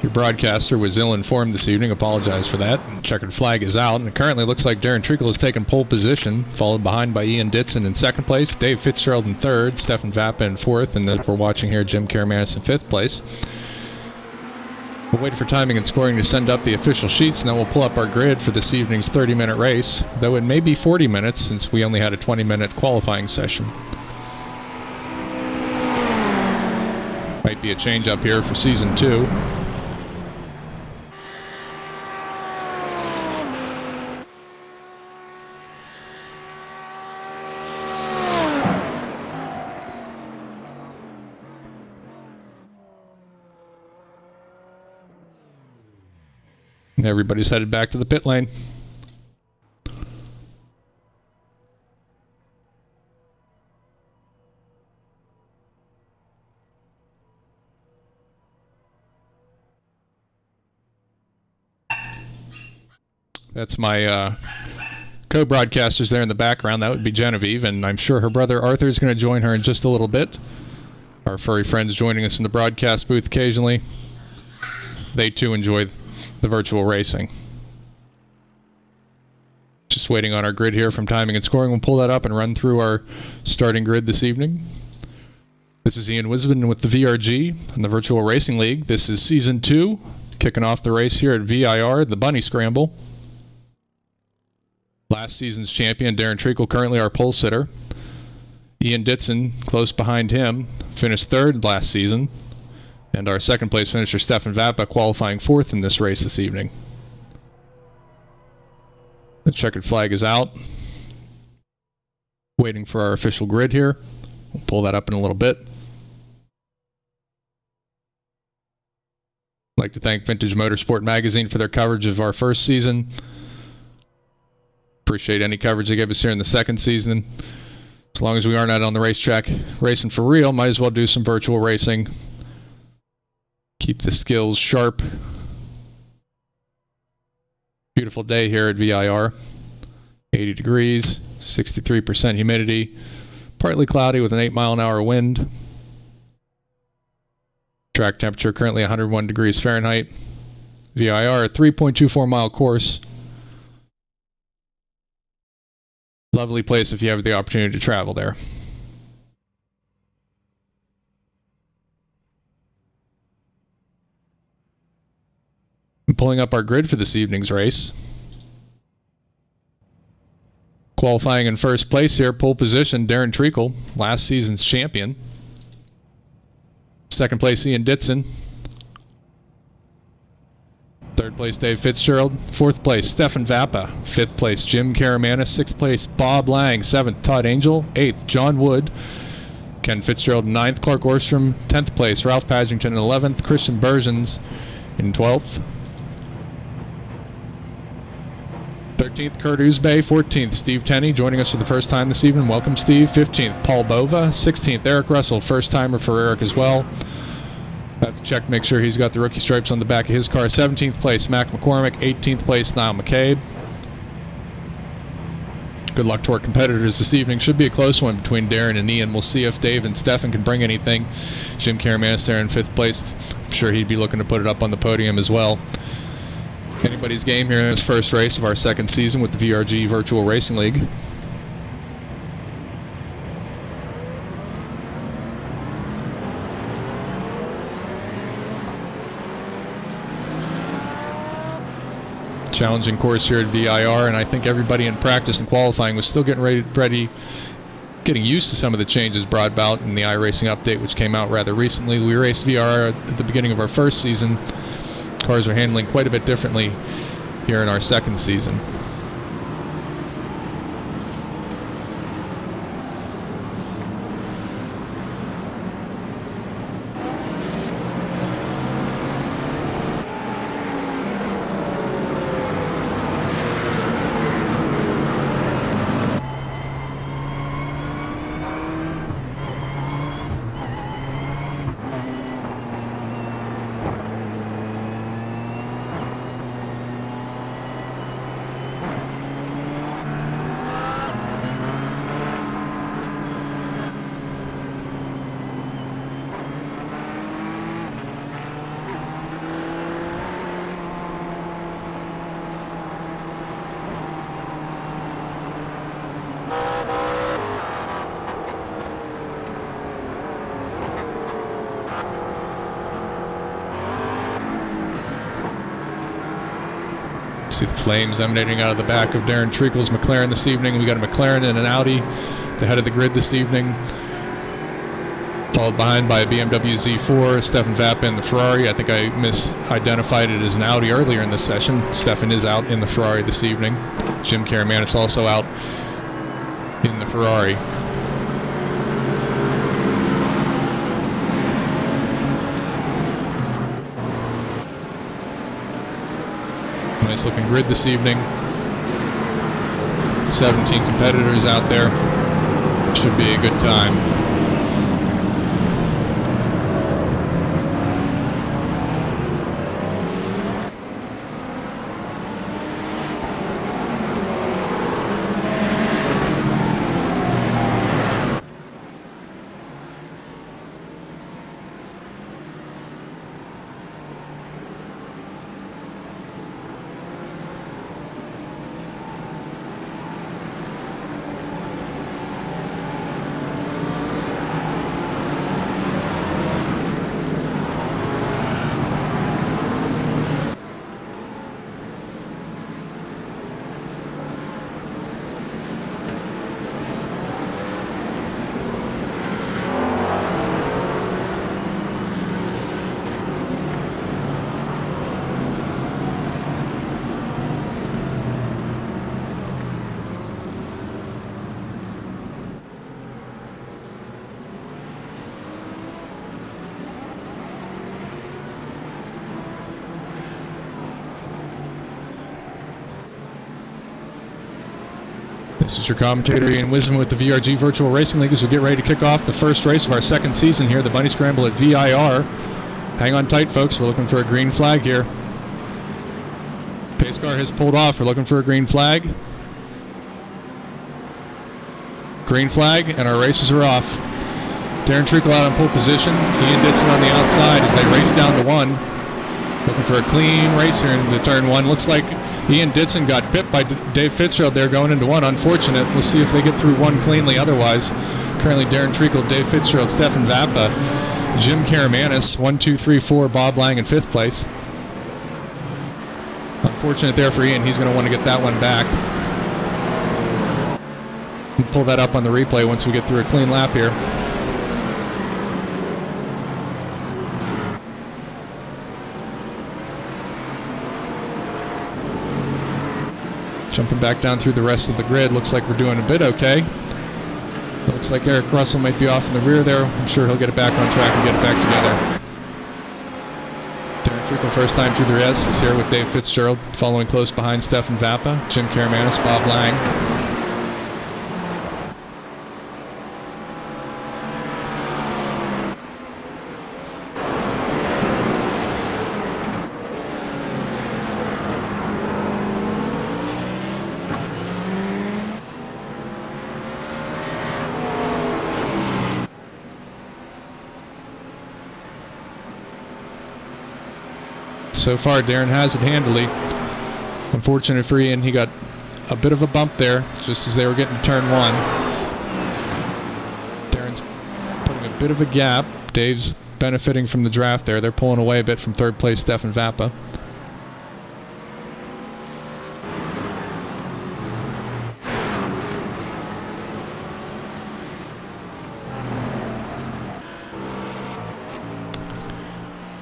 Your broadcaster was ill-informed this evening. Apologize for that. Checkered flag is out, and it currently looks like Darren Trickle has taken pole position, followed behind by Ian Ditson in second place, Dave Fitzgerald in third, Stefan Vappa in fourth, and as we're watching here, Jim Karamanis in fifth place. We'll wait for timing and scoring to send up the official sheets, and then we'll pull up our grid for this evening's 30-minute race, though it may be 40 minutes since we only had a 20-minute qualifying session. Might be a change up here for Season 2. Everybody's headed back to the pit lane. That's my co-broadcasters there in the background. That would be Genevieve, and I'm sure her brother Arthur is going to join her in just a little bit. Our furry friends joining us in the broadcast booth occasionally. They too enjoy the virtual racing. Just waiting on our grid here from timing and scoring. We'll pull that up and run through our starting grid this evening. This is Ian Wisbin with the VRG and the Virtual Racing League. This is Season 2, kicking off the race here at VIR, the Bunny Scramble. Last season's champion, Darren Treacle, currently our pole sitter. Ian Ditson, close behind him, finished third last season. And our second place finisher, Stefan Vappa, qualifying fourth in this race this evening. The checkered flag is out. Waiting for our official grid here. We'll pull that up in a little bit. I'd like to thank Vintage Motorsport Magazine for their coverage of our first season. Appreciate any coverage they gave us here in the second season. As long as we aren't out on the racetrack racing for real, might as well do some virtual racing. Keep the skills sharp. Beautiful day here at VIR. 80 degrees, 63% humidity, partly cloudy with an 8-mile-an-hour wind. Track temperature currently 101 degrees Fahrenheit. VIR, a 3.24-mile course. Lovely place if you have the opportunity to travel there. I'm pulling up our grid for this evening's race. Qualifying in first place here, pole position, Darren Treacle, last season's champion. Second place, Ian Ditson. Third place, Dave Fitzgerald. Fourth place, Stefan Vappa. Fifth place, Jim Caramanis. Sixth place, Bob Lang. Seventh, Todd Angel. Eighth, John Wood. Ken Fitzgerald in ninth. Clark Orstrom, 10th place. Ralph Padgington in 11th. Christian Bergens in 12th. 13th, Kurt Uzbay. 14th, Steve Tenney, joining us for the first time this evening. Welcome, Steve. 15th, Paul Bova. 16th, Eric Russell. First timer for Eric as well. Have to check, make sure he's got the rookie stripes on the back of his car. 17th place, Mac McCormick. 18th place, Niall McCabe. Good luck to our competitors this evening. Should be a close one between Darren and Ian. We'll see if Dave and Stefan can bring anything. Jim Caramanis there in 5th place. I'm sure he'd be looking to put it up on the podium as well. Anybody's game here in this first race of our second season with the VRG Virtual Racing League. Challenging course here at VIR, and I think everybody in practice and qualifying was still getting ready, getting used to some of the changes brought about in the iRacing update, which came out rather recently. We raced VIR at the beginning of our first season. Cars are handling quite a bit differently here in our second season. See the flames emanating out of the back of Darren Treacle's McLaren this evening. We got a McLaren and an Audi, the head of the grid this evening. Followed behind by a BMW Z4, Stefan Vappa in the Ferrari. I think I misidentified it as an Audi earlier in this session. Stefan is out in the Ferrari this evening. Jim Karamanis also out in the Ferrari. Nice looking grid this evening. 17 competitors out there. Should be a good time. This is your commentator, Ian Wisman, with the VRG Virtual Racing League as we get ready to kick off the first race of our second season here, the Bunny Scramble at VIR. Hang on tight, folks. We're looking for a green flag here. Pace car has pulled off. We're looking for a green flag. Green flag, and our races are off. Darren Treacle out on pole position. Ian Ditson on the outside as they race down to one. Looking for a clean race here into turn one. Looks like Ian Ditson got pipped by Dave Fitzgerald there going into one. Unfortunate. We'll see if they get through one cleanly otherwise. Currently Darren Treacle, Dave Fitzgerald, Stefan Vappa, Jim Karamanis, 1, 2, 3, 4, Bob Lang in fifth place. Unfortunate there for Ian. He's going to want to get that one back. We'll pull that up on the replay once we get through a clean lap here. Jumping back down through the rest of the grid. Looks like we're doing a bit okay. Looks like Eric Russell might be off in the rear there. I'm sure he'll get it back on track and get it back together. Darren Treacle first time through the race is here with Dave Fitzgerald, following close behind Stefan Vappa, Jim Karamanis, Bob Lang. So far, Darren has it handily. Unfortunate for Ian, he got a bit of a bump there just as they were getting to turn one. Darren's putting a bit of a gap. Dave's benefiting from the draft there. They're pulling away a bit from third place Stefan Vappa.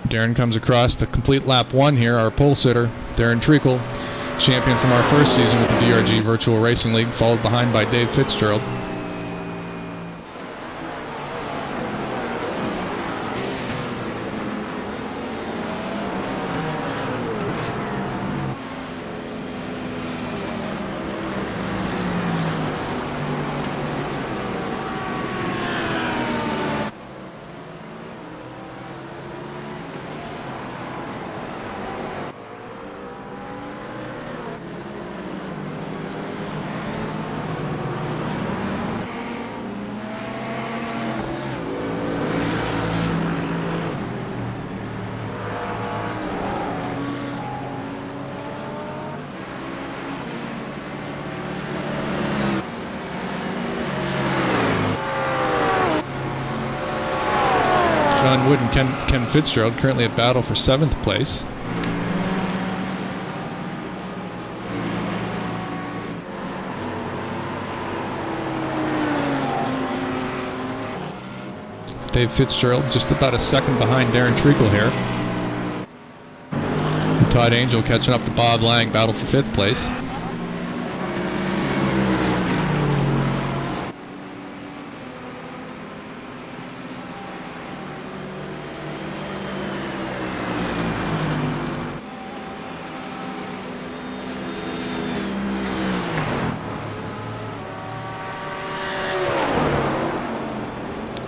Darren comes across the complete lap one here, our pole sitter, Darren Treacle, champion from our first season with the VRG Virtual Racing League, followed behind by Dave Fitzgerald. John Wood and Ken Fitzgerald currently at battle for 7th place. Dave Fitzgerald just about a second behind Darren Treacle here. Todd Angel catching up to Bob Lang, battle for 5th place.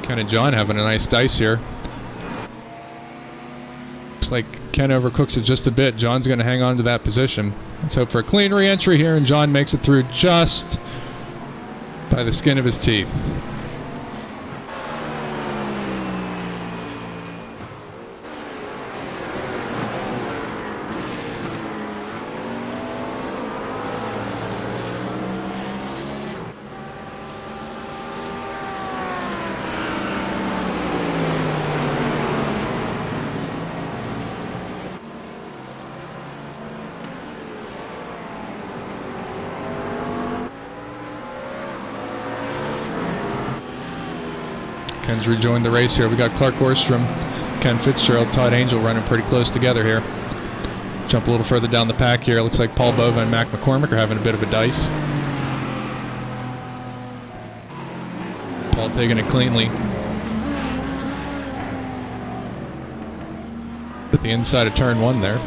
Ken and John having a nice dice here. Looks like Ken overcooks it just a bit. John's going to hang on to that position. Let's hope for a clean re-entry here, and John makes it through just by the skin of his teeth. Ken's rejoined the race here. We got Clark Orstrom, Ken Fitzgerald, Todd Angel running pretty close together here. Jump a little further down the pack here. Looks like Paul Bova and Mac McCormick are having a bit of a dice. Paul taking it cleanly. At the inside of turn 1 there.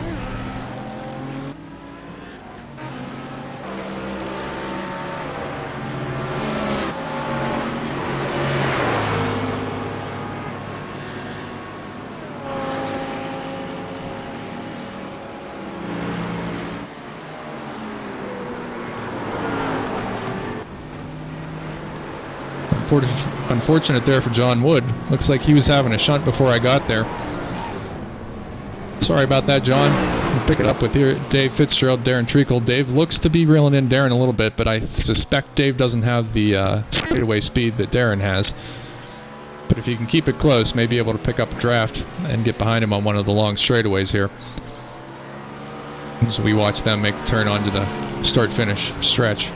Unfortunate there for John Wood. Looks like he was having a shunt before I got there. Sorry about that, John. We'll pick it up with here Dave Fitzgerald, Darren Treacle. Dave looks to be reeling in Darren a little bit, but I suspect Dave doesn't have the straightaway speed that Darren has. But if he can keep it close, may be able to pick up a draft and get behind him on one of the long straightaways here. So we watch them make the turn onto the start-finish stretch.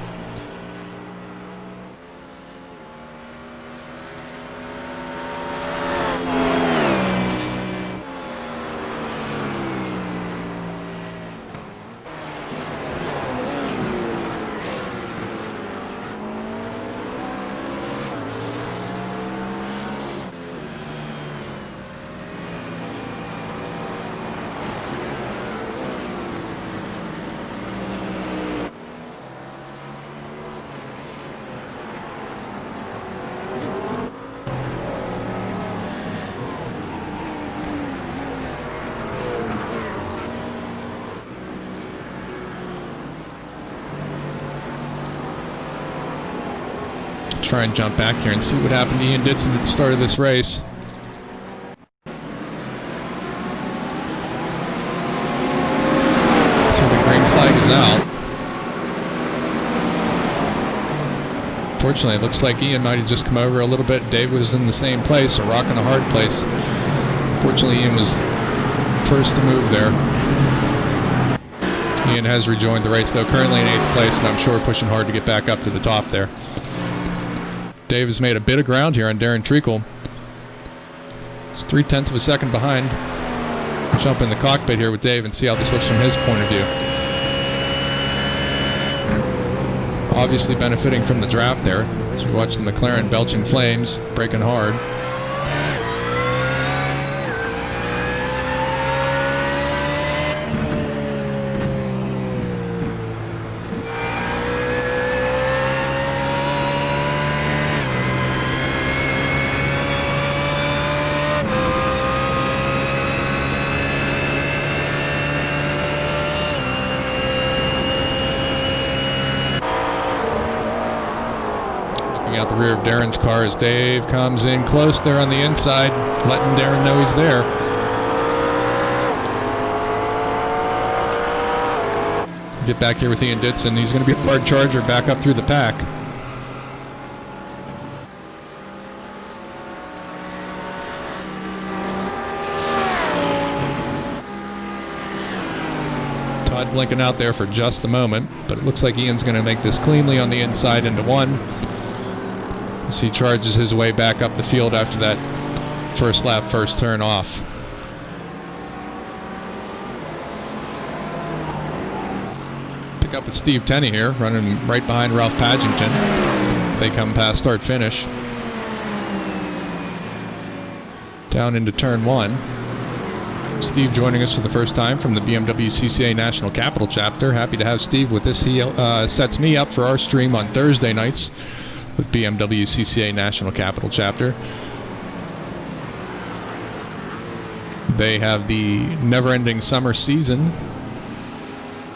Try and jump back here and see what happened to Ian Ditson at the start of this race. So the green flag is out. Fortunately, it looks like Ian might have just come over a little bit. Dave was in the same place, a rock and a hard place. Fortunately, Ian was first to move there. Ian has rejoined the race, though, currently in 8th place, and I'm sure pushing hard to get back up to the top there. Dave has made a bit of ground here on Darren Treacle. He's 0.3 of a second behind. Jump in the cockpit here with Dave and see how this looks from his point of view. Obviously benefiting from the draft there, as we watch the McLaren belching flames, braking hard. Out the rear of Darren's car as Dave comes in close there on the inside, letting Darren know he's there. Get back here with Ian Ditson. He's going to be a hard charger back up through the pack. Todd blinking out there for just a moment, but it looks like Ian's going to make this cleanly on the inside into 1. As he charges his way back up the field after that first lap, first turn off. Pick up with Steve Tenney here, running right behind Ralph Padgington. They come past start finish. Down into turn 1. Steve joining us for the first time from the BMW CCA National Capital Chapter. Happy to have Steve with us. He sets me up for our stream on Thursday nights with BMW CCA National Capital Chapter. They have the never-ending summer season.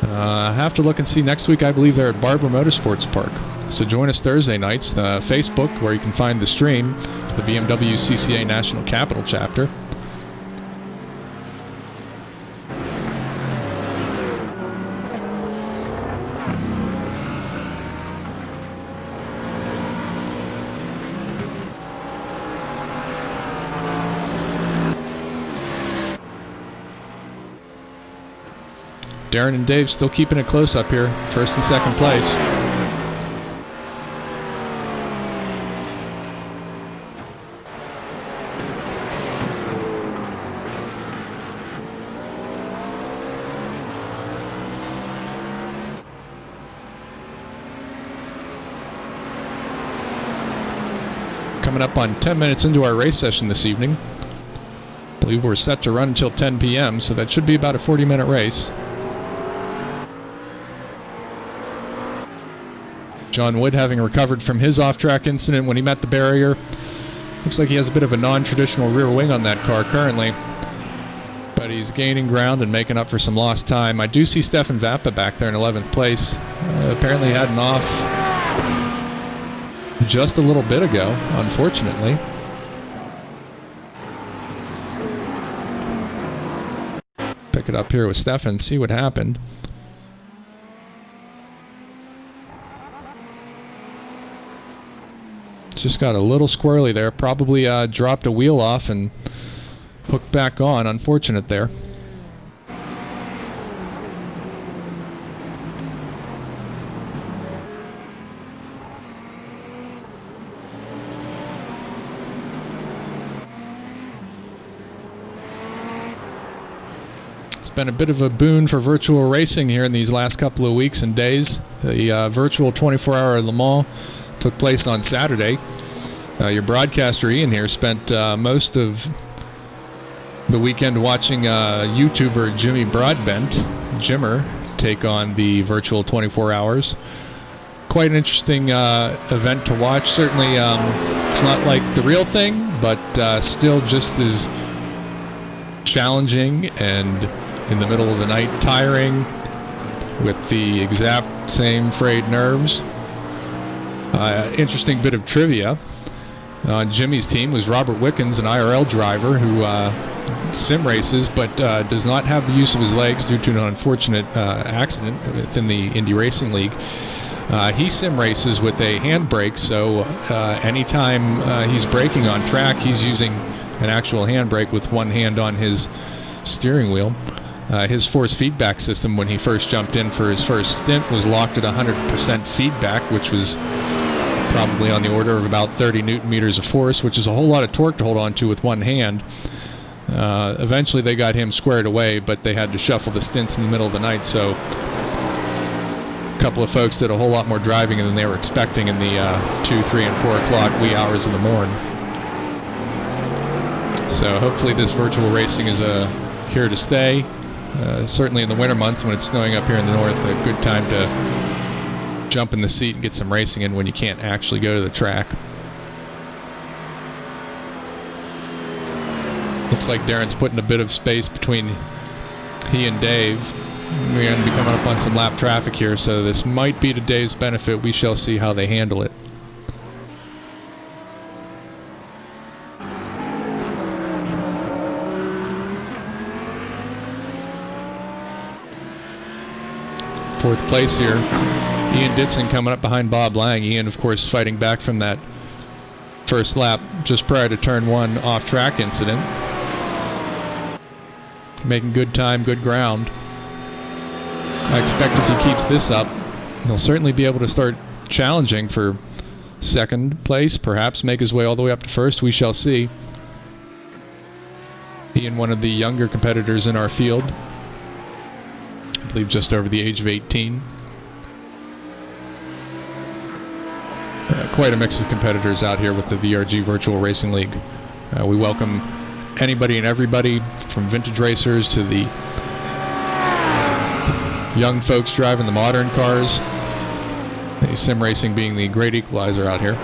I have to look and see. Next week, I believe they're at Barber Motorsports Park. So join us Thursday nights, Facebook, where you can find the stream to the BMW CCA National Capital Chapter. Darren and Dave still keeping it close up here, first and second place. Coming up on 10 minutes into our race session this evening. I believe we're set to run until 10 p.m., so that should be about a 40-minute race. John Wood, having recovered from his off-track incident when he met the barrier. Looks like he has a bit of a non-traditional rear wing on that car currently. But he's gaining ground and making up for some lost time. I do see Stefan Vappa back there in 11th place. Apparently had an off just a little bit ago, unfortunately. Pick it up here with Stefan, see what happened. Just got a little squirrely there. Probably dropped a wheel off and hooked back on. Unfortunate there. It's been a bit of a boon for virtual racing here in these last couple of weeks and days. The virtual 24-hour Le Mans took place on Saturday. Your broadcaster Ian here spent most of the weekend watching YouTuber Jimmy Broadbent, Jimmer, take on the virtual 24 hours. Quite an interesting event to watch. Certainly it's not like the real thing, but still just as challenging and in the middle of the night tiring with the exact same frayed nerves. Interesting bit of trivia. On Jimmy's team was Robert Wiccans, an IRL driver who sim races but does not have the use of his legs due to an unfortunate accident within the Indy Racing League. He sim races with a handbrake, so anytime he's braking on track, he's using an actual handbrake with one hand on his steering wheel. His force feedback system when he first jumped in for his first stint was locked at 100% feedback, which was probably on the order of about 30 newton meters of force, which is a whole lot of torque to hold on to with one hand. Eventually they got him squared away, but they had to shuffle the stints in the middle of the night, so a couple of folks did a whole lot more driving than they were expecting in the 2, 3, and 4 o'clock wee hours of the morning. So hopefully this virtual racing is here to stay. Certainly in the winter months when it's snowing up here in the north, a good time to jump in the seat and get some racing in when you can't actually go to the track. Looks like Darren's putting a bit of space between he and Dave. We're going to be coming up on some lap traffic here, so this might be to Dave's benefit. We shall see how they handle it. Fourth place here, Ian Ditson coming up behind Bob Lang. Ian, of course, fighting back from that first lap just prior to turn 1 off-track incident. Making good time, good ground. I expect if he keeps this up, he'll certainly be able to start challenging for second place, perhaps make his way all the way up to first. We shall see. He and one of the younger competitors in our field, I believe just over the age of 18. Quite a mix of competitors out here with the VRG Virtual Racing League. We welcome anybody and everybody, from vintage racers to the young folks driving the modern cars. Sim racing being the great equalizer out here.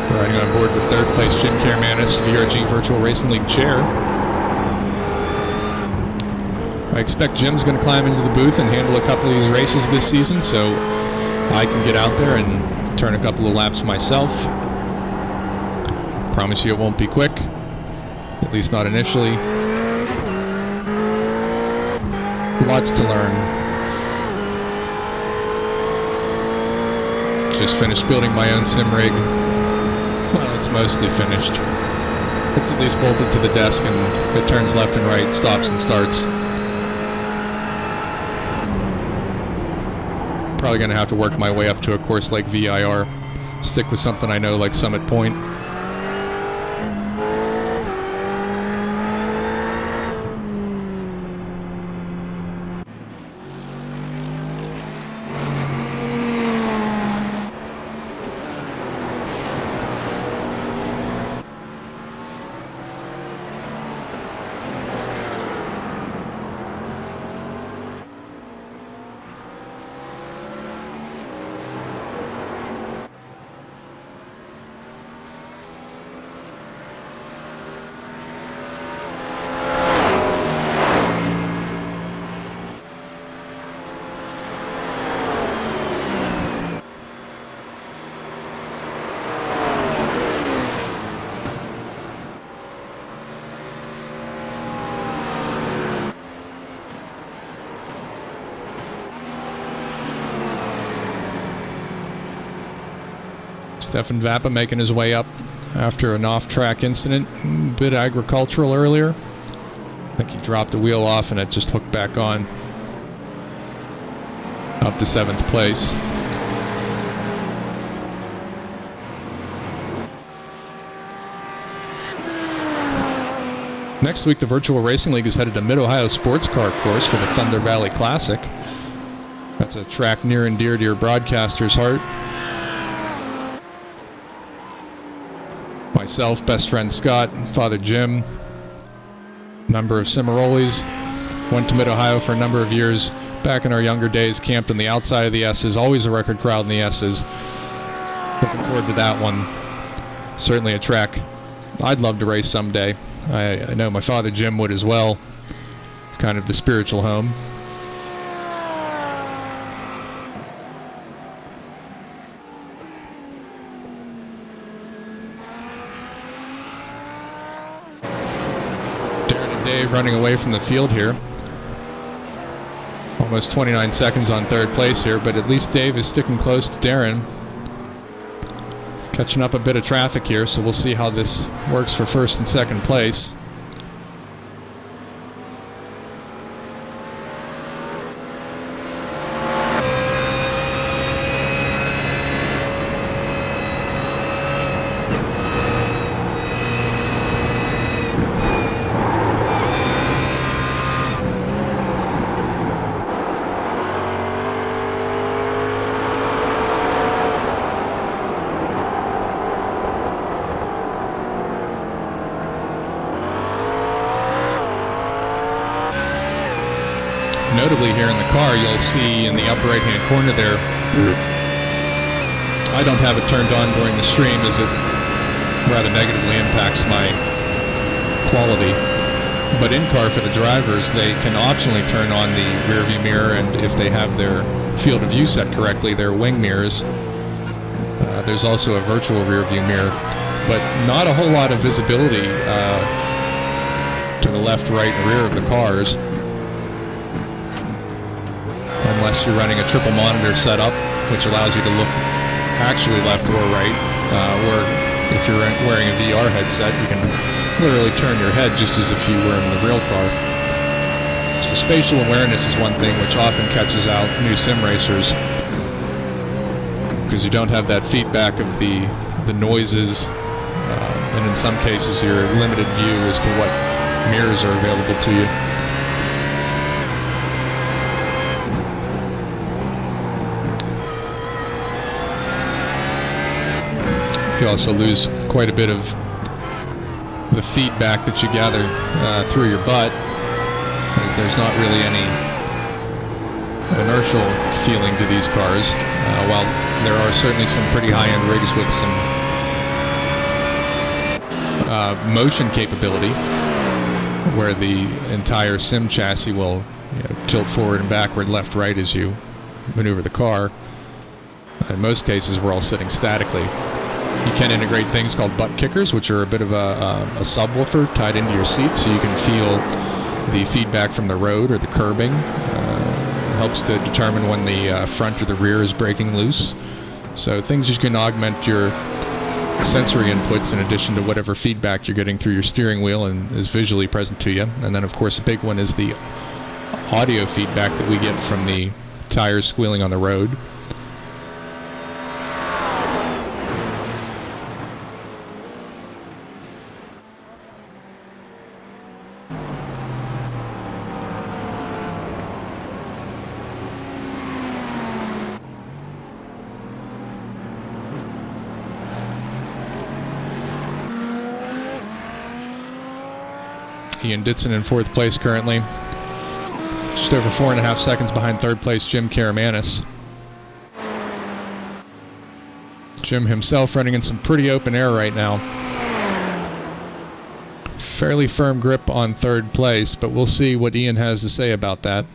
Riding on board with third place Jim Carmanis, VRG Virtual Racing League chair. I expect Jim's going to climb into the booth and handle a couple of these races this season, so I can get out there and turn a couple of laps myself. Promise you it won't be quick, at least not initially. Lots to learn. Just finished building my own sim rig. Well, it's mostly finished. It's at least bolted to the desk and it turns left and right, stops and starts. Probably going to have to work my way up to a course like VIR. Stick with something I know like Summit Point. Stefan Vappa making his way up after an off-track incident. A bit agricultural earlier. I think he dropped the wheel off and it just hooked back on. Up to 7th place. Next week, the Virtual Racing League is headed to Mid-Ohio Sports Car Course for the Thunder Valley Classic. That's a track near and dear to your broadcaster's heart. Myself, best friend Scott, Father Jim, number of Cimarolis, went to Mid-Ohio for a number of years. Back in our younger days, camped on the outside of the S's, always a record crowd in the S's. Looking forward to that one. Certainly a track I'd love to race someday. I know my Father Jim would as well. It's kind of the spiritual home. Dave running away from the field here. Almost 29 seconds on third place here, but at least Dave is sticking close to Darren. Catching up a bit of traffic here, so we'll see how this works for first and second place. Notably here in the car, you'll see in the upper right-hand corner there, I don't have it turned on during the stream as it rather negatively impacts my quality. But in-car for the drivers, they can optionally turn on the rear view mirror, and if they have their field of view set correctly, their wing mirrors. There's also a virtual rear view mirror, but not a whole lot of visibility to the left, right, and rear of the cars. Unless you're running a triple monitor setup, which allows you to look actually left or right, or if you're wearing a VR headset, you can literally turn your head just as if you were in the real car. So spatial awareness is one thing which often catches out new sim racers, because you don't have that feedback of the noises, and in some cases your limited view as to what mirrors are available to you. You also lose quite a bit of the feedback that you gather through your butt, as there's not really any inertial feeling to these cars, while there are certainly some pretty high-end rigs with some motion capability, where the entire sim chassis will tilt forward and backward, left, right as you maneuver the car. In most cases, we're all sitting statically. You can integrate things called butt kickers, which are a bit of a subwoofer tied into your seat, so you can feel the feedback from the road or the curbing. Helps to determine when the front or the rear is breaking loose. So things you can augment your sensory inputs in addition to whatever feedback you're getting through your steering wheel and is visually present to you. And then, of course, a big one is the audio feedback that we get from the tires squealing on the road. Ian Ditson in 4th place currently. Just over 4.5 seconds behind 3rd place Jim Karamanis. Jim himself running in some pretty open air right now. Fairly firm grip on 3rd place, but we'll see what Ian has to say about that.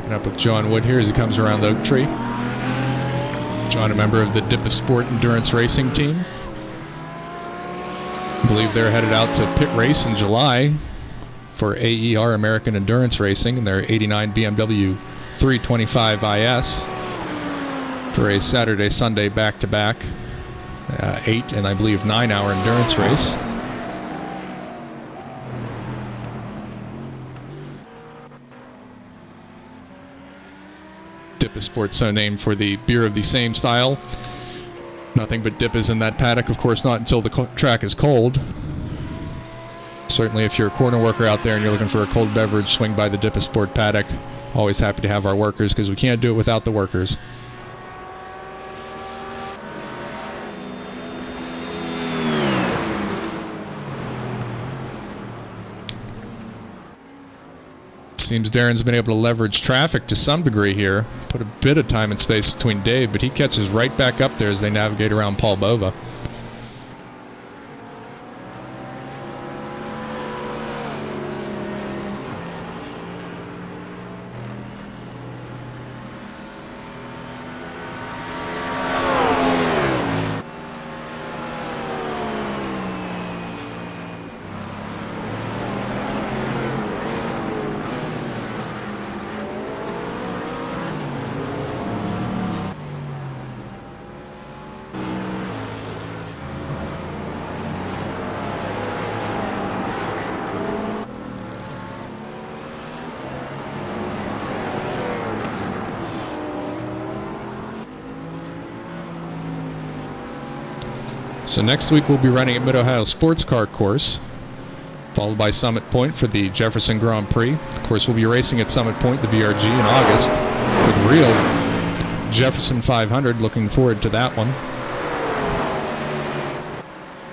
Up with John Wood here as he comes around the Oak Tree. John, a member of the Dippa Sport Endurance Racing team. I believe they're headed out to pit race in July for AER, American Endurance Racing, in their 89 BMW 325 IS for a Saturday-Sunday back-to-back 8 and I believe 9-hour endurance race. Dippa Sport, so named for the beer of the same style. Nothing but Dippas in that paddock, of course, not until the track is cold. Certainly, if you're a corner worker out there and you're looking for a cold beverage, swing by the Dippa Sport paddock. Always happy to have our workers, because we can't do it without the workers. Seems Darren's been able to leverage traffic to some degree here. Put a bit of time and space between Dave, but he catches right back up there as they navigate around Paul Bova. So next week we'll be running at Mid-Ohio Sports Car Course, followed by Summit Point for the Jefferson Grand Prix. Of course, we'll be racing at Summit Point, the VRG, in August for the real Jefferson 500. Looking forward to that one.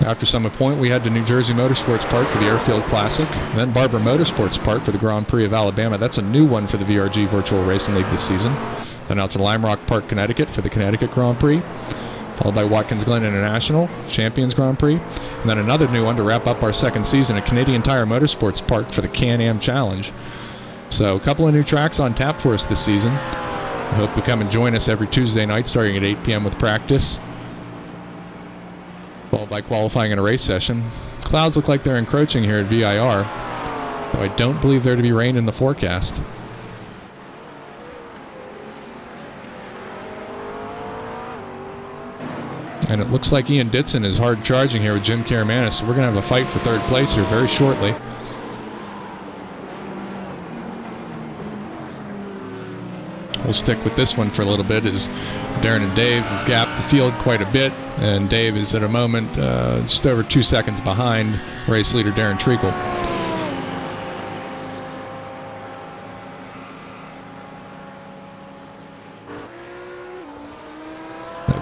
After Summit Point, we head to New Jersey Motorsports Park for the Airfield Classic, and then Barber Motorsports Park for the Grand Prix of Alabama. That's a new one for the VRG Virtual Racing League this season. Then out to Lime Rock Park, Connecticut for the Connecticut Grand Prix. followed by Watkins Glen International, Champions Grand Prix, and then another new one to wrap up our second season at Canadian Tire Motorsports Park for the Can-Am Challenge. So a couple of new tracks on tap for us this season. I hope you come and join us every Tuesday night starting at 8 p.m. with practice, followed by qualifying in a race session. Clouds look like they're encroaching here at VIR, though I don't believe there to be rain in the forecast. And it looks like Ian Ditson is hard charging here with Jim Karamanis, so we're going to have a fight for third place here very shortly. We'll stick with this one for a little bit as Darren and Dave have gapped the field quite a bit, and Dave is at a moment just over 2 seconds behind race leader Darren Treacle.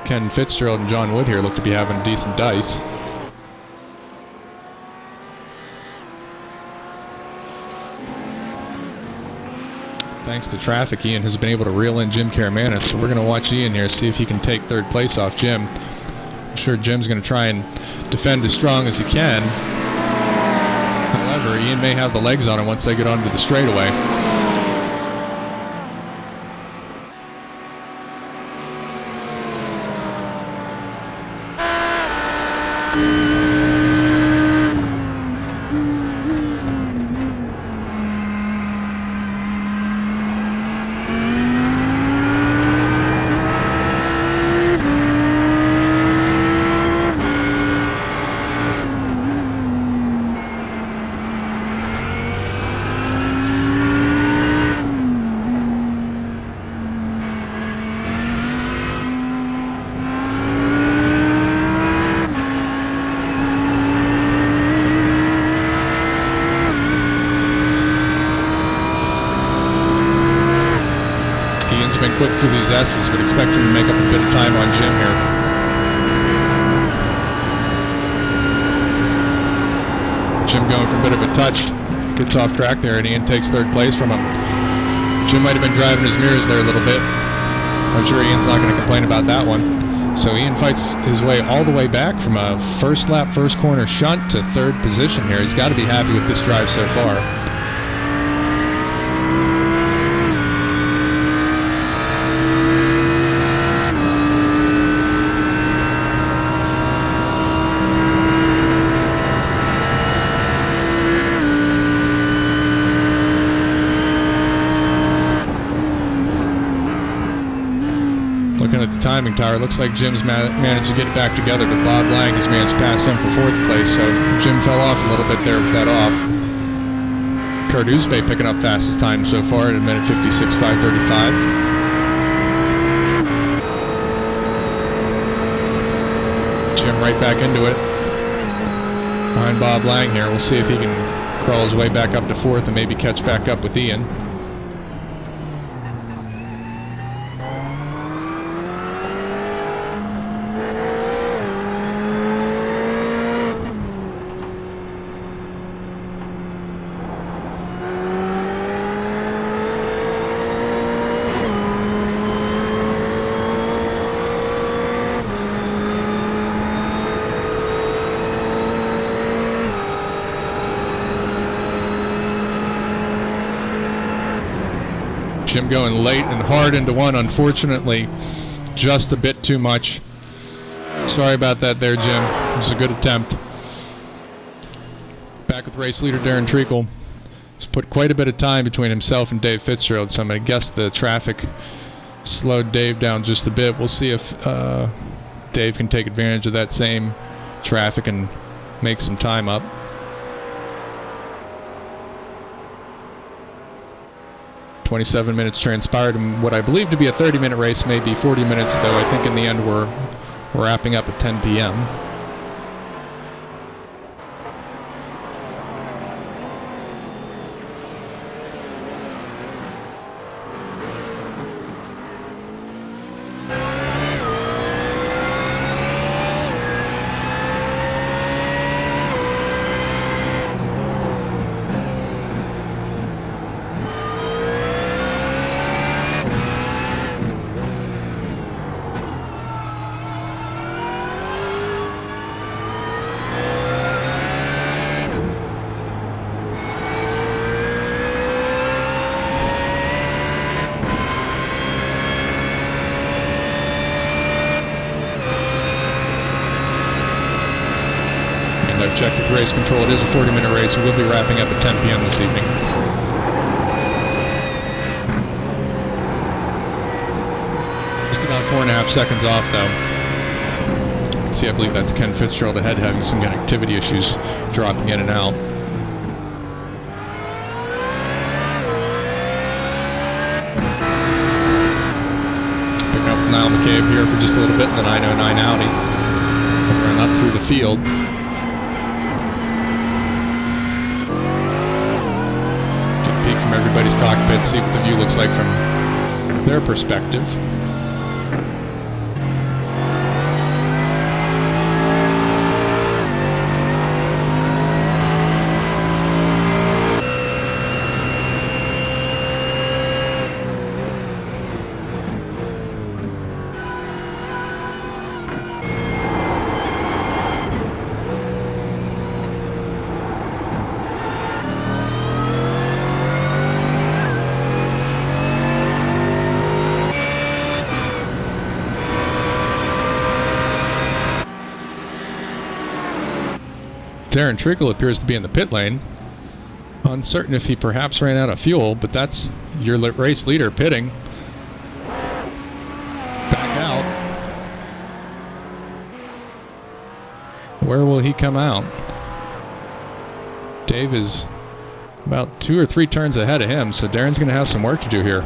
Ken Fitzgerald and John Wood here look to be having decent dice. Thanks to traffic, Ian has been able to reel in Jim Karamanis, so we're going to watch Ian here, see if he can take third place off Jim. I'm sure Jim's going to try and defend as strong as he can. However, Ian may have the legs on him once they get onto the straightaway. Quick through these S's, but expect him to make up a bit of time on Jim here. Jim going for a bit of a touch. Gets off track there, and Ian takes third place from him. Jim might have been driving his mirrors there a little bit. I'm sure Ian's not going to complain about that one. So Ian fights his way all the way back from a first lap, first corner shunt to third position here. He's got to be happy with this drive so far. Looking at the timing tower, looks like Jim's managed to get it back together, but Bob Lang has managed to pass him for fourth place, so Jim fell off a little bit there with that off. Kurt Uzbey picking up fastest time so far at a minute 56.535. Jim right back into it. Behind Bob Lang here. We'll see if he can crawl his way back up to fourth and maybe catch back up with Ian. Jim going late and hard into one, unfortunately, just a bit too much. Sorry about that there, Jim. It was a good attempt. Back with race leader Darren Treacle. He's put quite a bit of time between himself and Dave Fitzgerald, so I'm going to guess the traffic slowed Dave down just a bit. We'll see if Dave can take advantage of that same traffic and make some time up. 27 minutes transpired, and what I believe to be a 30-minute race may be 40 minutes, though I think in the end we're wrapping up at 10 p.m. I've checked with race control. It is a 40-minute race. We will be wrapping up at 10 p.m. this evening. Just about 4.5 seconds off, though. You can see, I believe that's Ken Fitzgerald ahead, having some connectivity issues, dropping in and out. Picking up Niall McCabe here for just a little bit in the 909 Audi. Run up through the field. Get a peek from everybody's cockpit, see what the view looks like from their perspective. Darren Trickle appears to be in the pit lane. Uncertain if he perhaps ran out of fuel, but that's your race leader pitting. Back out. Where will he come out? Dave is about 2 or 3 turns ahead of him, so Darren's going to have some work to do here.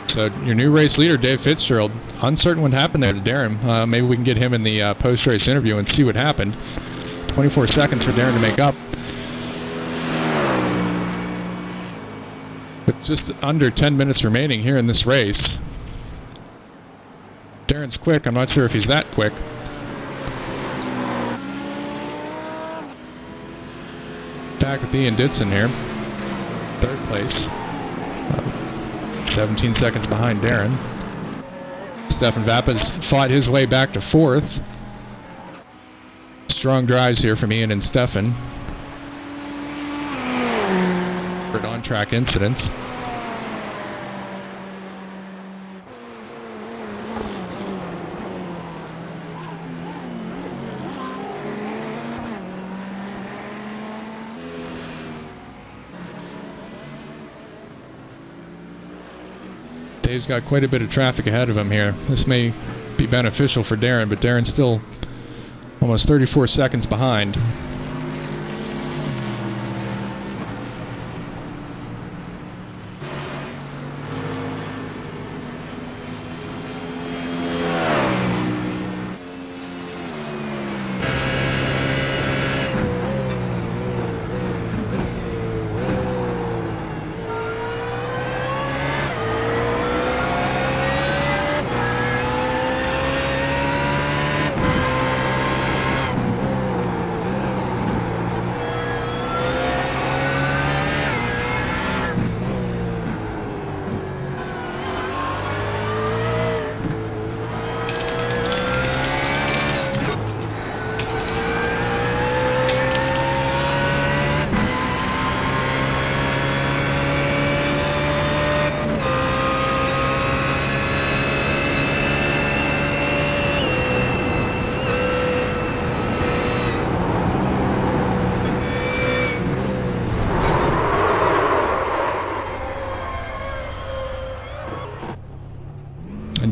So your new race leader, Dave Fitzgerald, uncertain what happened there to Darren. Maybe we can get him in the post-race interview and see what happened. 24 seconds for Darren to make up. With just under 10 minutes remaining here in this race. Darren's quick. I'm not sure if he's that quick. Back with Ian Ditson here. 3rd place. 17 seconds behind Darren. Stefan Vappa's fought his way back to 4th. Strong drives here from Ian and Stefan. For on-track incidents. Dave's got quite a bit of traffic ahead of him here. This may be beneficial for Darren, but Darren's still almost 34 seconds behind.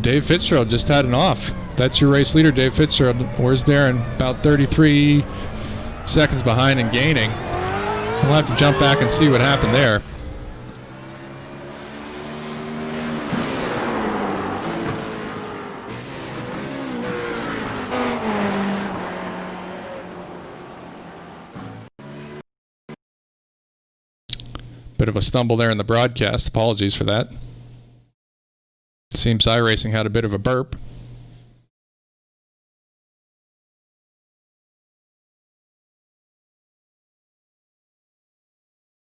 Dave Fitzgerald just had an off. That's your race leader, Dave Fitzgerald. Where's Darren? About 33 seconds behind and gaining. We'll have to jump back and see what happened there. Bit of a stumble there in the broadcast. Apologies for that. Seems iRacing had a bit of a burp.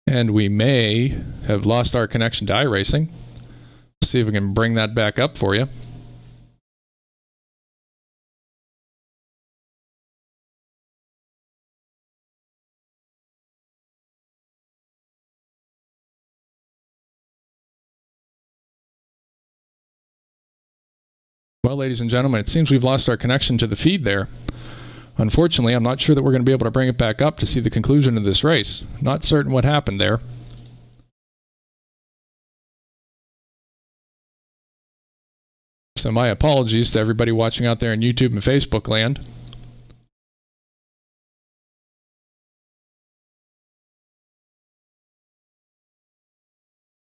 And we may have lost our connection to iRacing. See if we can bring that back up for you. Well, ladies and gentlemen, it seems we've lost our connection to the feed there Unfortunately, I'm not sure that we're going to be able to bring it back up to see the conclusion of this race. Not certain what happened there. So my apologies to everybody watching out there in YouTube and Facebook land.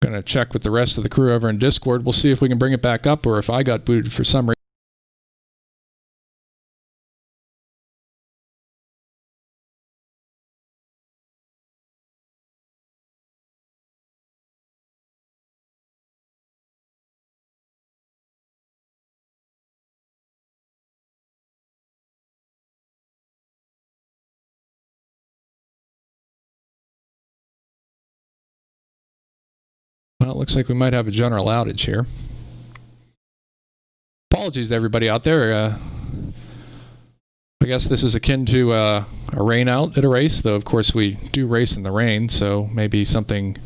Going to check with the rest of the crew over in Discord. We'll see if we can bring it back up or if I got booted for some reason. Well, it looks like we might have a general outage here. Apologies to everybody out there. I guess this is akin to a rain out at a race, though of course we do race in the rain, so maybe something a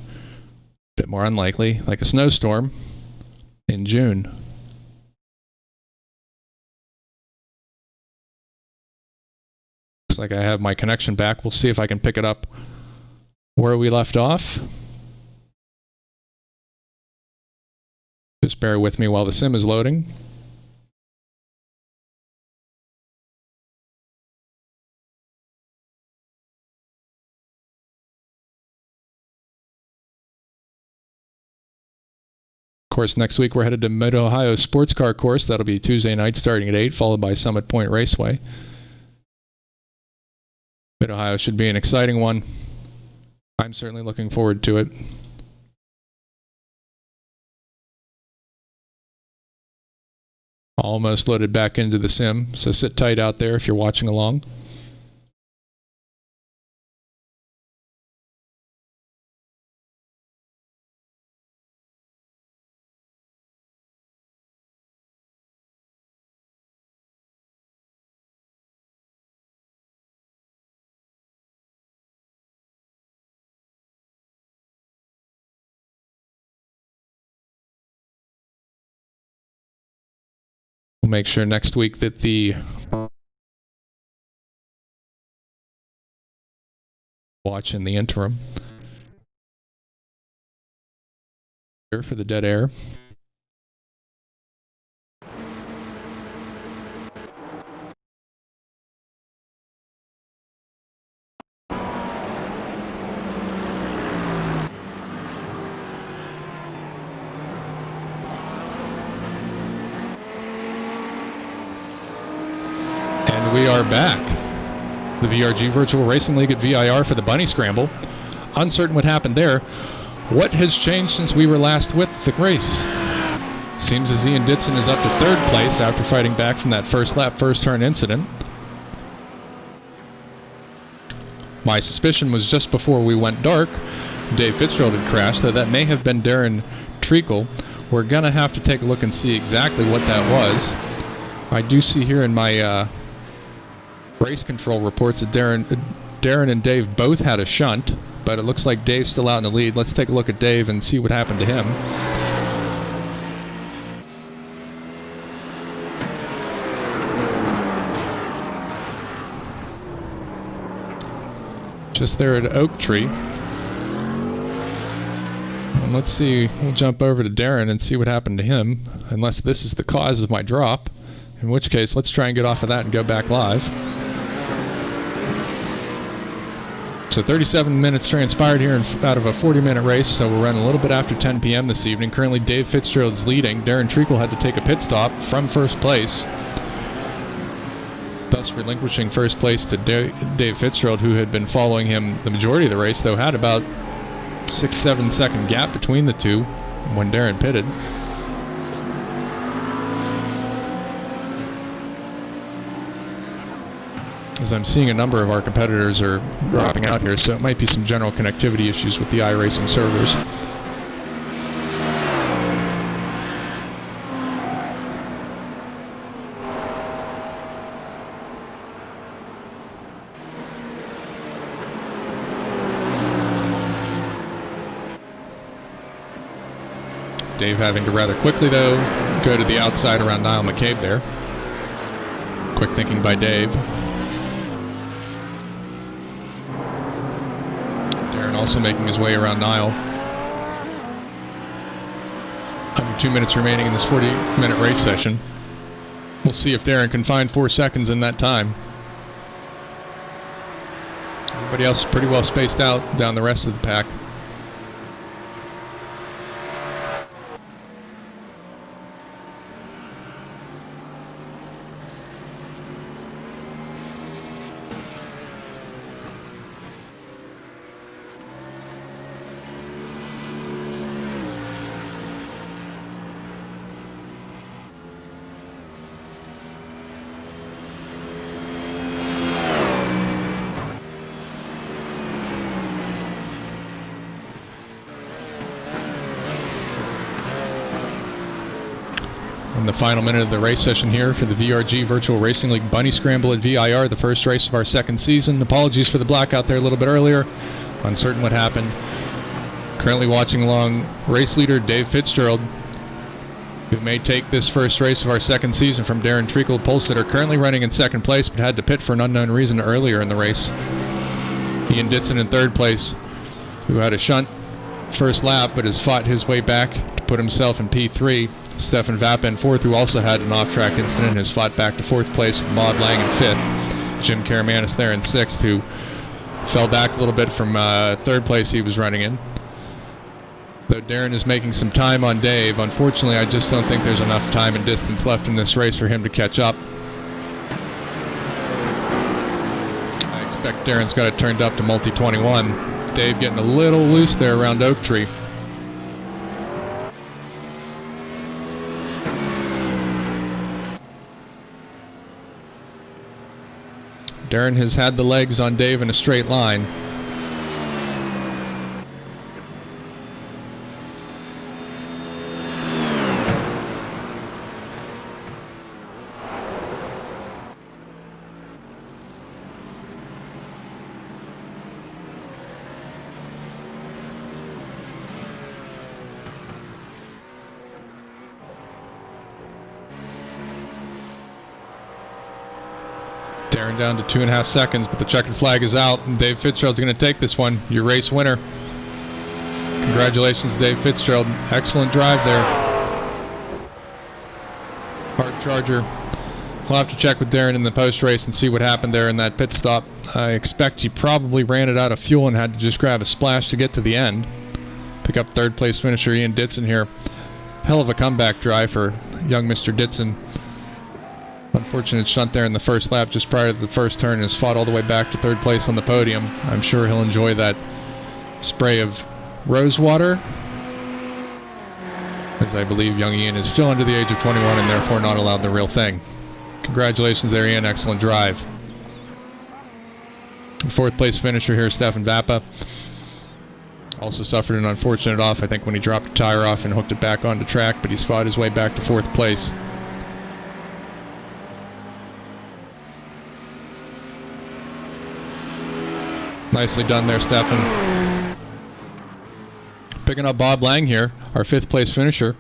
bit more unlikely, like a snowstorm in June. Looks like I have my connection back. We'll see if I can pick it up where we left off. Just bear with me while the sim is loading. Of course, next week we're headed to Mid-Ohio Sports Car Course. That'll be Tuesday night starting at 8, followed by Summit Point Raceway. Mid-Ohio should be an exciting one. I'm certainly looking forward to it. Almost loaded back into the sim, so sit tight out there if you're watching along. We'll make sure next week that the watch in the interim here for the dead air. We are back. The VRG Virtual Racing League at VIR for the Bunny Scramble. Uncertain what happened there. What has changed since we were last with the race? It seems as Ian Ditson is up to 3rd place after fighting back from that first lap, first turn incident. My suspicion was just before we went dark, Dave Fitzgerald had crashed, though that may have been Darren Treacle. We're going to have to take a look and see exactly what that was. I do see here in my race control reports that Darren and Dave both had a shunt, but it looks like Dave's still out in the lead. Let's take a look at Dave and see what happened to him. Just there at Oak Tree. And let's see, we'll jump over to Darren and see what happened to him, unless this is the cause of my drop, in which case let's try and get off of that and go back live. So 37 minutes transpired here out of a 40-minute race, so we're running a little bit after 10 p.m. this evening. Currently, Dave Fitzgerald's leading. Darren Treacle had to take a pit stop from first place, thus relinquishing first place to Dave Fitzgerald, who had been following him the majority of the race, though had about 6-7 second gap between the two when Darren pitted. As I'm seeing a number of our competitors are dropping out here, so it might be some general connectivity issues with the iRacing servers. Dave having to rather quickly, though, go to the outside around Niall McCabe there. Quick thinking by Dave. Darren also making his way around Nile. Under 2 minutes remaining in this 40-minute race session. We'll see if Darren can find 4 seconds in that time. Everybody else is pretty well spaced out down the rest of the pack. In the final minute of the race session here for the VRG Virtual Racing League Bunny Scramble at VIR, the first race of our second season. Apologies for the blackout there a little bit earlier. Uncertain what happened. Currently watching along race leader Dave Fitzgerald, who may take this first race of our second season from Darren Treacle Polsitter, currently running in second place but had to pit for an unknown reason earlier in the race. Ian Ditson in third place, who had a shunt first lap but has fought his way back to put himself in P3. Stefan Vappa in fourth, who also had an off-track incident and has fought back to fourth place. Bob Lang in fifth. Jim Karamanis there in sixth, who fell back a little bit from third place he was running in. Though Darren is making some time on Dave, unfortunately I just don't think there's enough time and distance left in this race for him to catch up. I expect Darren's got it turned up to multi-21. Dave getting a little loose there around Oak Tree. Darren has had the legs on Dave in a straight line. Darren down to 2.5 seconds, but the checkered flag is out, and Dave Fitzgerald's going to take this one. Your race winner. Congratulations, Dave Fitzgerald. Excellent drive there. Hard charger. We'll have to check with Darren in the post-race and see what happened there in that pit stop. I expect he probably ran it out of fuel and had to just grab a splash to get to the end. Pick up third-place finisher Ian Ditson here. Hell of a comeback drive for young Mr. Ditson. Unfortunate shunt there in the first lap just prior to the first turn and has fought all the way back to third place on the podium. I'm sure he'll enjoy that spray of rose water, as I believe young Ian is still under the age of 21 and therefore not allowed the real thing. Congratulations there, Ian. Excellent drive. Fourth place finisher here, Stefan Vappa. Also suffered an unfortunate off, I think, when he dropped a tire off and hooked it back onto track, but he's fought his way back to fourth place. Nicely done there, Stefan. Picking up Bob Lang here, our fifth place finisher.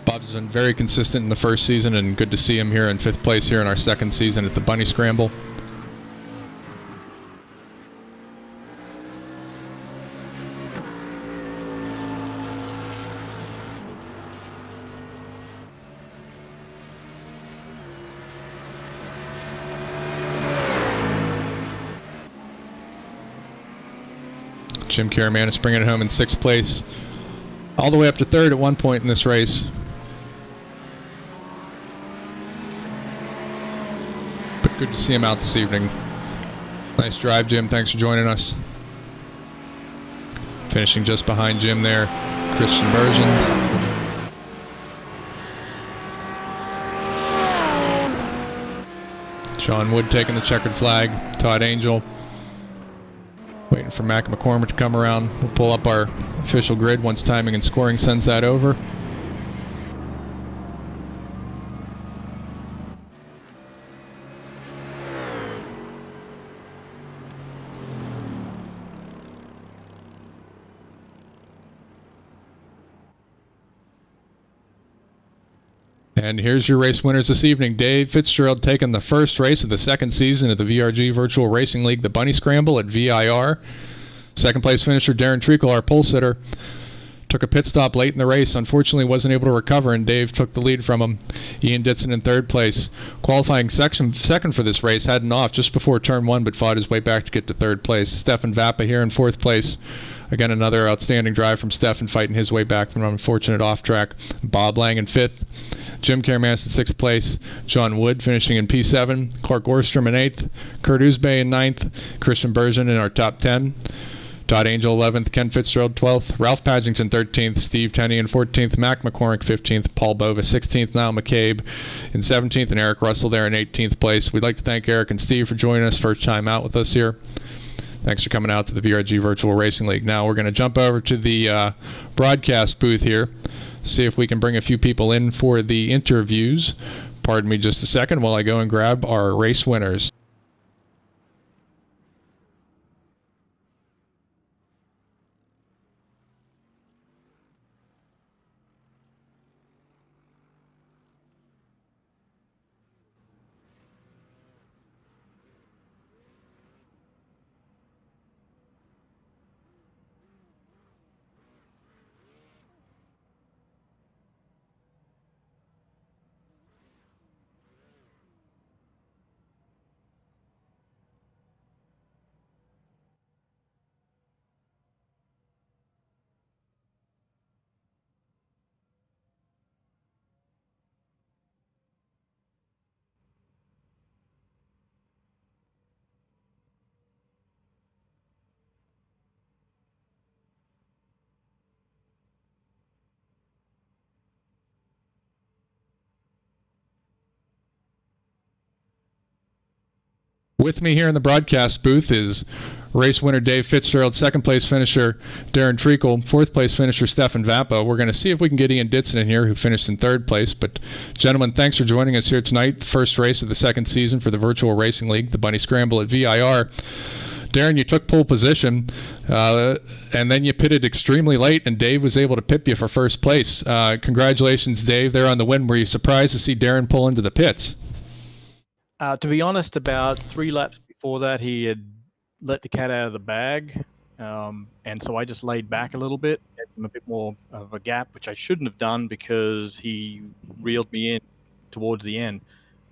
Bob's been very consistent in the first season, and good to see him here in fifth place here in our second season at the Bunny Scramble. Jim Karamanis bringing it home in sixth place, all the way up to third at one point in this race. But good to see him out this evening. Nice drive, Jim. Thanks for joining us. Finishing just behind Jim there, Christian Bergens. Sean Wood taking the checkered flag. Todd Angel waiting for Mac McCormick to come around. We'll pull up our official grid once timing and scoring sends that over. And here's your race winners this evening. Dave Fitzgerald taking the first race of the second season of the VRG Virtual Racing League, the Bunny Scramble at VIR. Second place finisher Darren Treacle, our pole sitter, took a pit stop late in the race. Unfortunately, wasn't able to recover, and Dave took the lead from him. Ian Ditson in third place. Qualifying second for this race, had an off just before turn one, but fought his way back to get to third place. Stefan Vappa here in fourth place. Again, another outstanding drive from Stefan, fighting his way back from an unfortunate off track. Bob Lang in fifth. Jim Kermas in sixth place. John Wood finishing in P7. Clark Orstrom in eighth. Kurt Uzbay in ninth. Christian Bergen in our top 10. Todd Angel 11th, Ken Fitzgerald 12th, Ralph Padgington 13th, Steve Tenney in 14th, Mac McCormick 15th, Paul Bova 16th, Niall McCabe in 17th, and Eric Russell there in 18th place. We'd like to thank Eric and Steve for joining us first time out with us here. Thanks for coming out to the VRG Virtual Racing League. Now we're going to jump over to the broadcast booth here, see if we can bring a few people in for the interviews. Pardon me just a second while I go and grab our race winners. With me here in the broadcast booth is race winner Dave Fitzgerald, second place finisher Darren Treacle, fourth place finisher Stefan Vappa. We're going to see if we can get Ian Ditson in here, who finished in third place. But gentlemen, thanks for joining us here tonight. The first race of the second season for the Virtual Racing League, the Bunny Scramble at VIR. Darren, you took pole position, and then you pitted extremely late, and Dave was able to pip you for first place. Congratulations, Dave, there on the win. Were you surprised to see Darren pull into the pits? To be honest, about 3 laps before that, he had let the cat out of the bag. And so I just laid back a little bit, gave him a bit more of a gap, which I shouldn't have done because he reeled me in towards the end.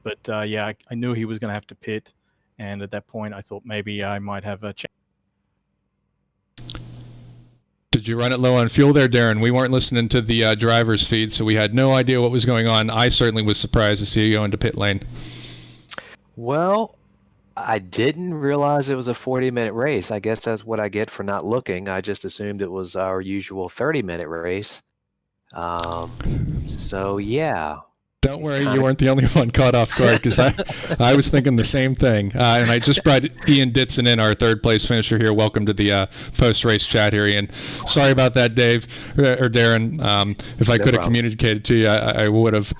But yeah, I knew he was going to have to pit. And at that point, I thought maybe I might have a chance. Did you run it low on fuel there, Darren? We weren't listening to the driver's feed, so we had no idea what was going on. I certainly was surprised to see you go into pit lane. Well, I didn't realize it was a 40-minute race. I guess that's what I get for not looking. I just assumed it was our usual 30-minute race. So, yeah. Don't worry, you weren't the only one caught off guard, because I was thinking the same thing. And I just brought Ian Ditson in, our third place finisher here. Welcome to the post-race chat here, Ian. Sorry about that, Dave, or Darren. If I could have communicated to you, I would have.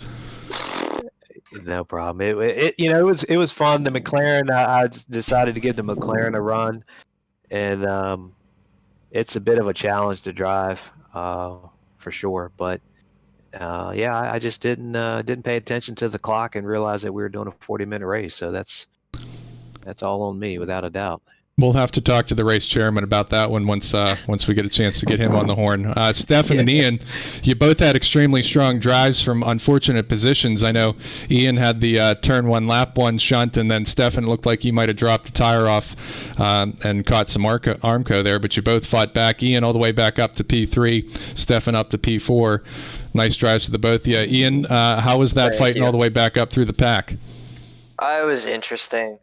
No problem. It was fun. The McLaren, I decided to give the McLaren a run, and it's a bit of a challenge to drive, for sure. But yeah, I just didn't pay attention to the clock and realize that we were doing a 40-minute race. So that's all on me, without a doubt. We'll have to talk to the race chairman about that one once we get a chance to get him on the horn. Stefan and Ian, you both had extremely strong drives from unfortunate positions. I know Ian had the turn one, lap one shunt, and then Stefan looked like he might have dropped the tire off and caught some Armco there, but you both fought back. Ian all the way back up to P3, Stefan up to P4. Nice drives to the both of you. Ian, how was that fighting all the way back up through the pack? It was interesting.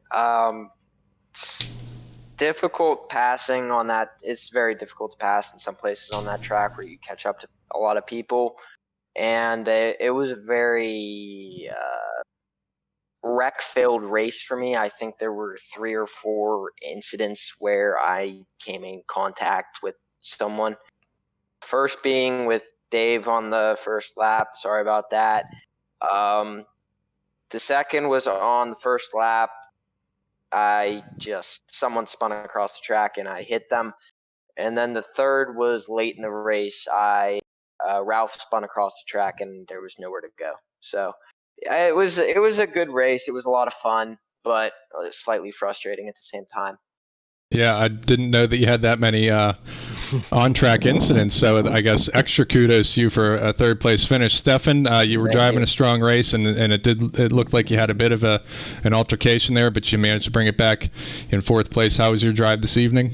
Difficult passing on that. It's very difficult to pass in some places on that track where you catch up to a lot of people. And it was a very wreck-filled race for me. I think there were 3 or 4 incidents where I came in contact with someone. First being with Dave on the first lap. Sorry about that. The second was on the first lap. Someone spun across the track and I hit them. And then the third was late in the race. Ralph spun across the track and there was nowhere to go. So it was a good race. It was a lot of fun, but slightly frustrating at the same time. Yeah, I didn't know that you had that many on-track incidents, so I guess extra kudos to you for a third-place finish. Stefan, you were driving a strong race, and it looked like you had a bit of an altercation there, but you managed to bring it back in fourth place. How was your drive this evening?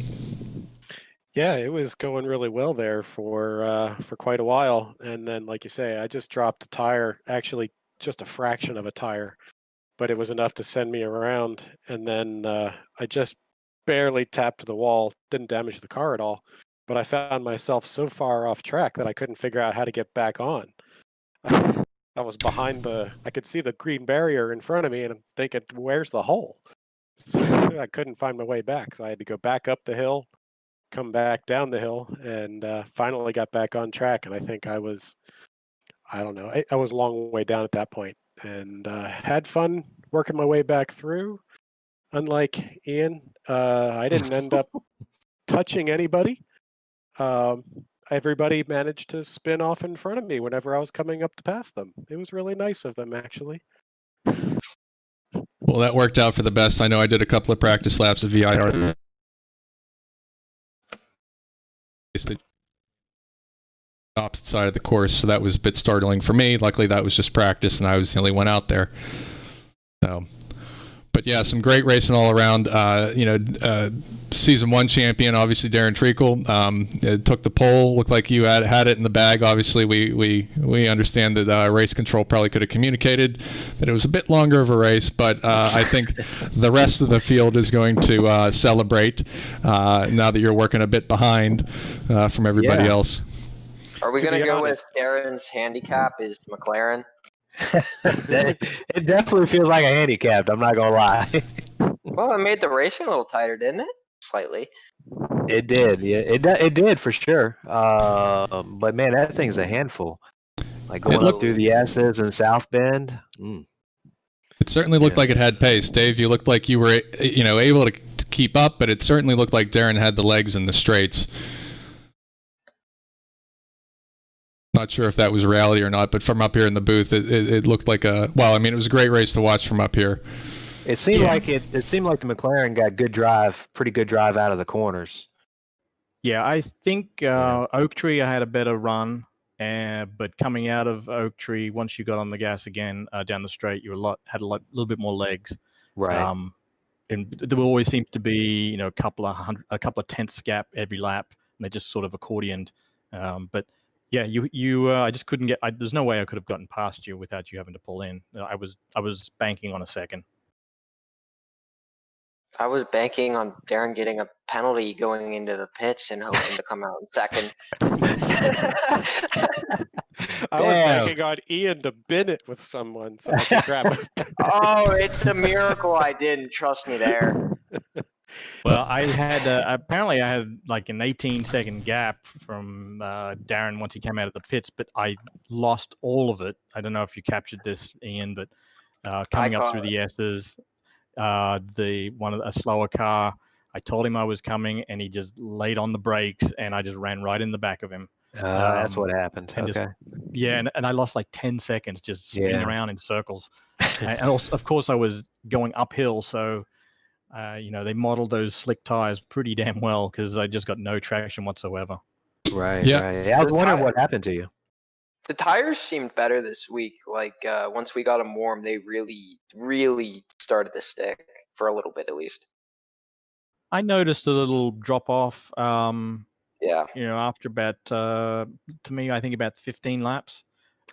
Yeah, it was going really well there for quite a while, and then, like you say, I just dropped a tire, actually just a fraction of a tire, but it was enough to send me around, and then I just barely tapped the wall, didn't damage the car at all, but I found myself so far off track that I couldn't figure out how to get back on. I was behind I could see the green barrier in front of me, and I'm thinking, where's the hole? So I couldn't find my way back, so I had to go back up the hill, come back down the hill, and finally got back on track. And I think I was a long way down at that point, and had fun working my way back through. Unlike Ian, I didn't end up touching anybody. Everybody managed to spin off in front of me whenever I was coming up to pass them. It was really nice of them, actually. Well, that worked out for the best. I know I did a couple of practice laps of VIR. The opposite side of the course, so that was a bit startling for me. Luckily, that was just practice, and I was the only one out there. So, but yeah, some great racing all around. Season 1 champion, obviously Darren Treacle, took the pole. Looked like you had it in the bag. Obviously, we understand that race control probably could have communicated that it was a bit longer of a race, but I think the rest of the field is going to celebrate now that you're working a bit behind from everybody else. Are we going to go with Darren's handicap is McLaren? It definitely feels like a handicap. I'm not gonna lie. Well, it made the racing a little tighter, didn't it? Slightly. It did. Yeah, it did for sure. But man, that thing's a handful. Like going up through the S's and South Bend. It certainly looked like it had pace. Dave, you looked like you were able to keep up, but it certainly looked like Darren had the legs in the straights. Not sure if that was reality or not, but from up here in the booth, it looked like it was a great race to watch from up here. It seemed like it seemed like the McLaren got pretty good drive out of the corners. Yeah, I think Oak Tree I had a better run, but coming out of Oak Tree, once you got on the gas again down the straight, you had a little bit more legs. Right. And there always seemed to be a couple of tenths gap every lap, and they just sort of accordioned. But yeah, I just couldn't get. There's no way I could have gotten past you without you having to pull in. I was banking on a second. I was banking on Darren getting a penalty going into the pits and hoping to come out in second. I was banking on Ian to bin it with someone so I could grab it. Oh, it's a miracle I didn't. Trust me there. Well, I had apparently I had like an 18-second gap from Darren once he came out of the pits, but I lost all of it. I don't know if you captured this, Ian, but coming up through the S's, a slower car, I told him I was coming, and he just laid on the brakes, and I just ran right in the back of him. That's what happened. Okay. And I lost like 10 seconds just spinning around in circles. And also, of course, I was going uphill, so. They modeled those slick tires pretty damn well because I just got no traction whatsoever. Right. Yeah. Right. I was wondering what happened to you. The tires seemed better this week. Like once we got them warm, they really, really started to stick for a little bit at least. I noticed a little drop off. After about to me, I think about 15 laps.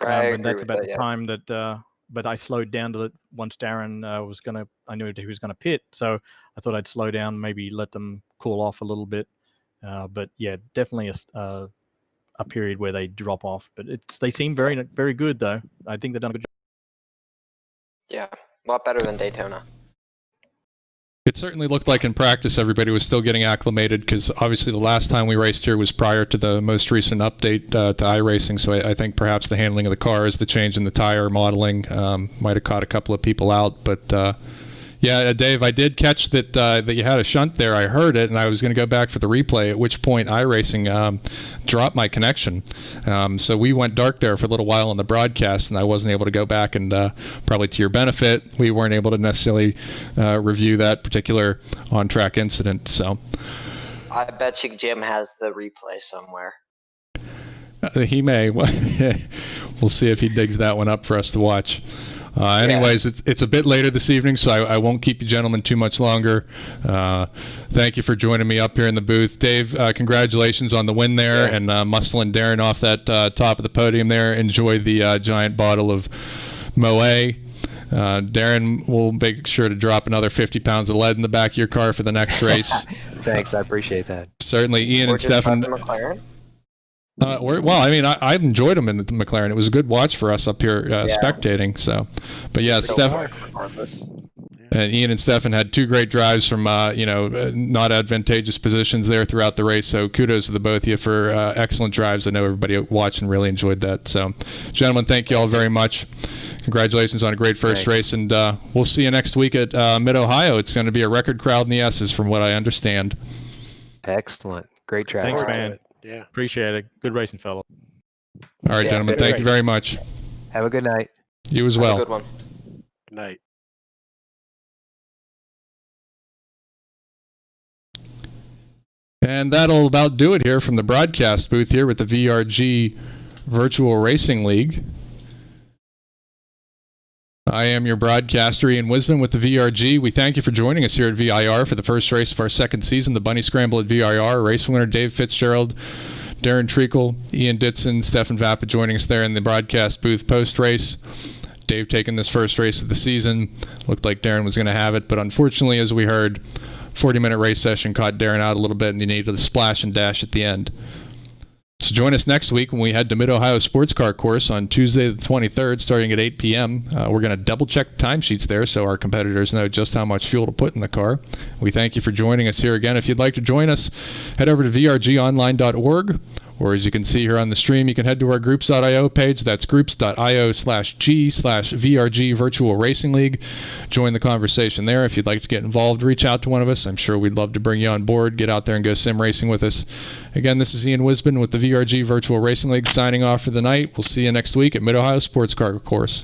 And that's about the time that. But I slowed down to it once Darren I knew he was going to pit. So I thought I'd slow down, maybe let them cool off a little bit. But yeah, definitely a period where they drop off. But they seem very, very good, though. I think they've done a good job. Yeah, a lot better than Daytona. It certainly looked like in practice everybody was still getting acclimated because obviously the last time we raced here was prior to the most recent update to iRacing. So I think perhaps the handling of the cars, the change in the tire modeling might have caught a couple of people out. But Yeah, Dave, I did catch that that you had a shunt there. I heard it, and I was going to go back for the replay, at which point iRacing dropped my connection. So we went dark there for a little while on the broadcast, and I wasn't able to go back, and probably to your benefit, we weren't able to necessarily review that particular on-track incident. So I bet you Jim has the replay somewhere. He may. We'll see if he digs that one up for us to watch. Anyways, it's a bit later this evening, so I won't keep you gentlemen too much longer. Thank you for joining me up here in the booth. Dave, congratulations on the win there, and muscling Darren off that top of the podium there. Enjoy the giant bottle of Moet. Darren will make sure to drop another 50 pounds of lead in the back of your car for the next race. Thanks, I appreciate that. Certainly, Ian and Stefan. McLaren? Well, I mean, I enjoyed him in the McLaren. It was a good watch for us up here spectating. So, but yeah, Stefan and Ian and Stefan had two great drives from not advantageous positions there throughout the race. So kudos to the both of you for excellent drives. I know everybody watching really enjoyed that. So, gentlemen, thank you all very much. Congratulations on a great first race, and we'll see you next week at Mid-Ohio. It's going to be a record crowd in the S's, from what I understand. Excellent, great track. Thanks, man. Yeah. Appreciate it. Good racing, fellow. All right, gentlemen. Thank you very much. Have a good night. You as well. Have a good one. Good night. And that'll about do it here from the broadcast booth here with the VRG Virtual Racing League. I am your broadcaster, Ian Wisman, with the VRG. We thank you for joining us here at VIR for the first race of our second season, the Bunny Scramble at VIR. Race winner Dave Fitzgerald, Darren Treacle, Ian Ditson, Stefan Vappa joining us there in the broadcast booth post-race. Dave taking this first race of the season. Looked like Darren was going to have it, but unfortunately, as we heard, 40-minute race session caught Darren out a little bit, and he needed a splash and dash at the end. So join us next week when we head to Mid-Ohio Sports Car Course on Tuesday the 23rd, starting at 8 p.m. We're going to double-check timesheets there so our competitors know just how much fuel to put in the car. We thank you for joining us here again. If you'd like to join us, head over to vrgonline.org, or as you can see here on the stream, you can head to our groups.io page. That's groups.io/g/VRG Virtual Racing League. Join the conversation there. If you'd like to get involved, reach out to one of us. I'm sure we'd love to bring you on board. Get out there and go sim racing with us. Again, this is Ian Wisman with the VRG Virtual Racing League signing off for the night. We'll see you next week at Mid-Ohio Sports Car Course.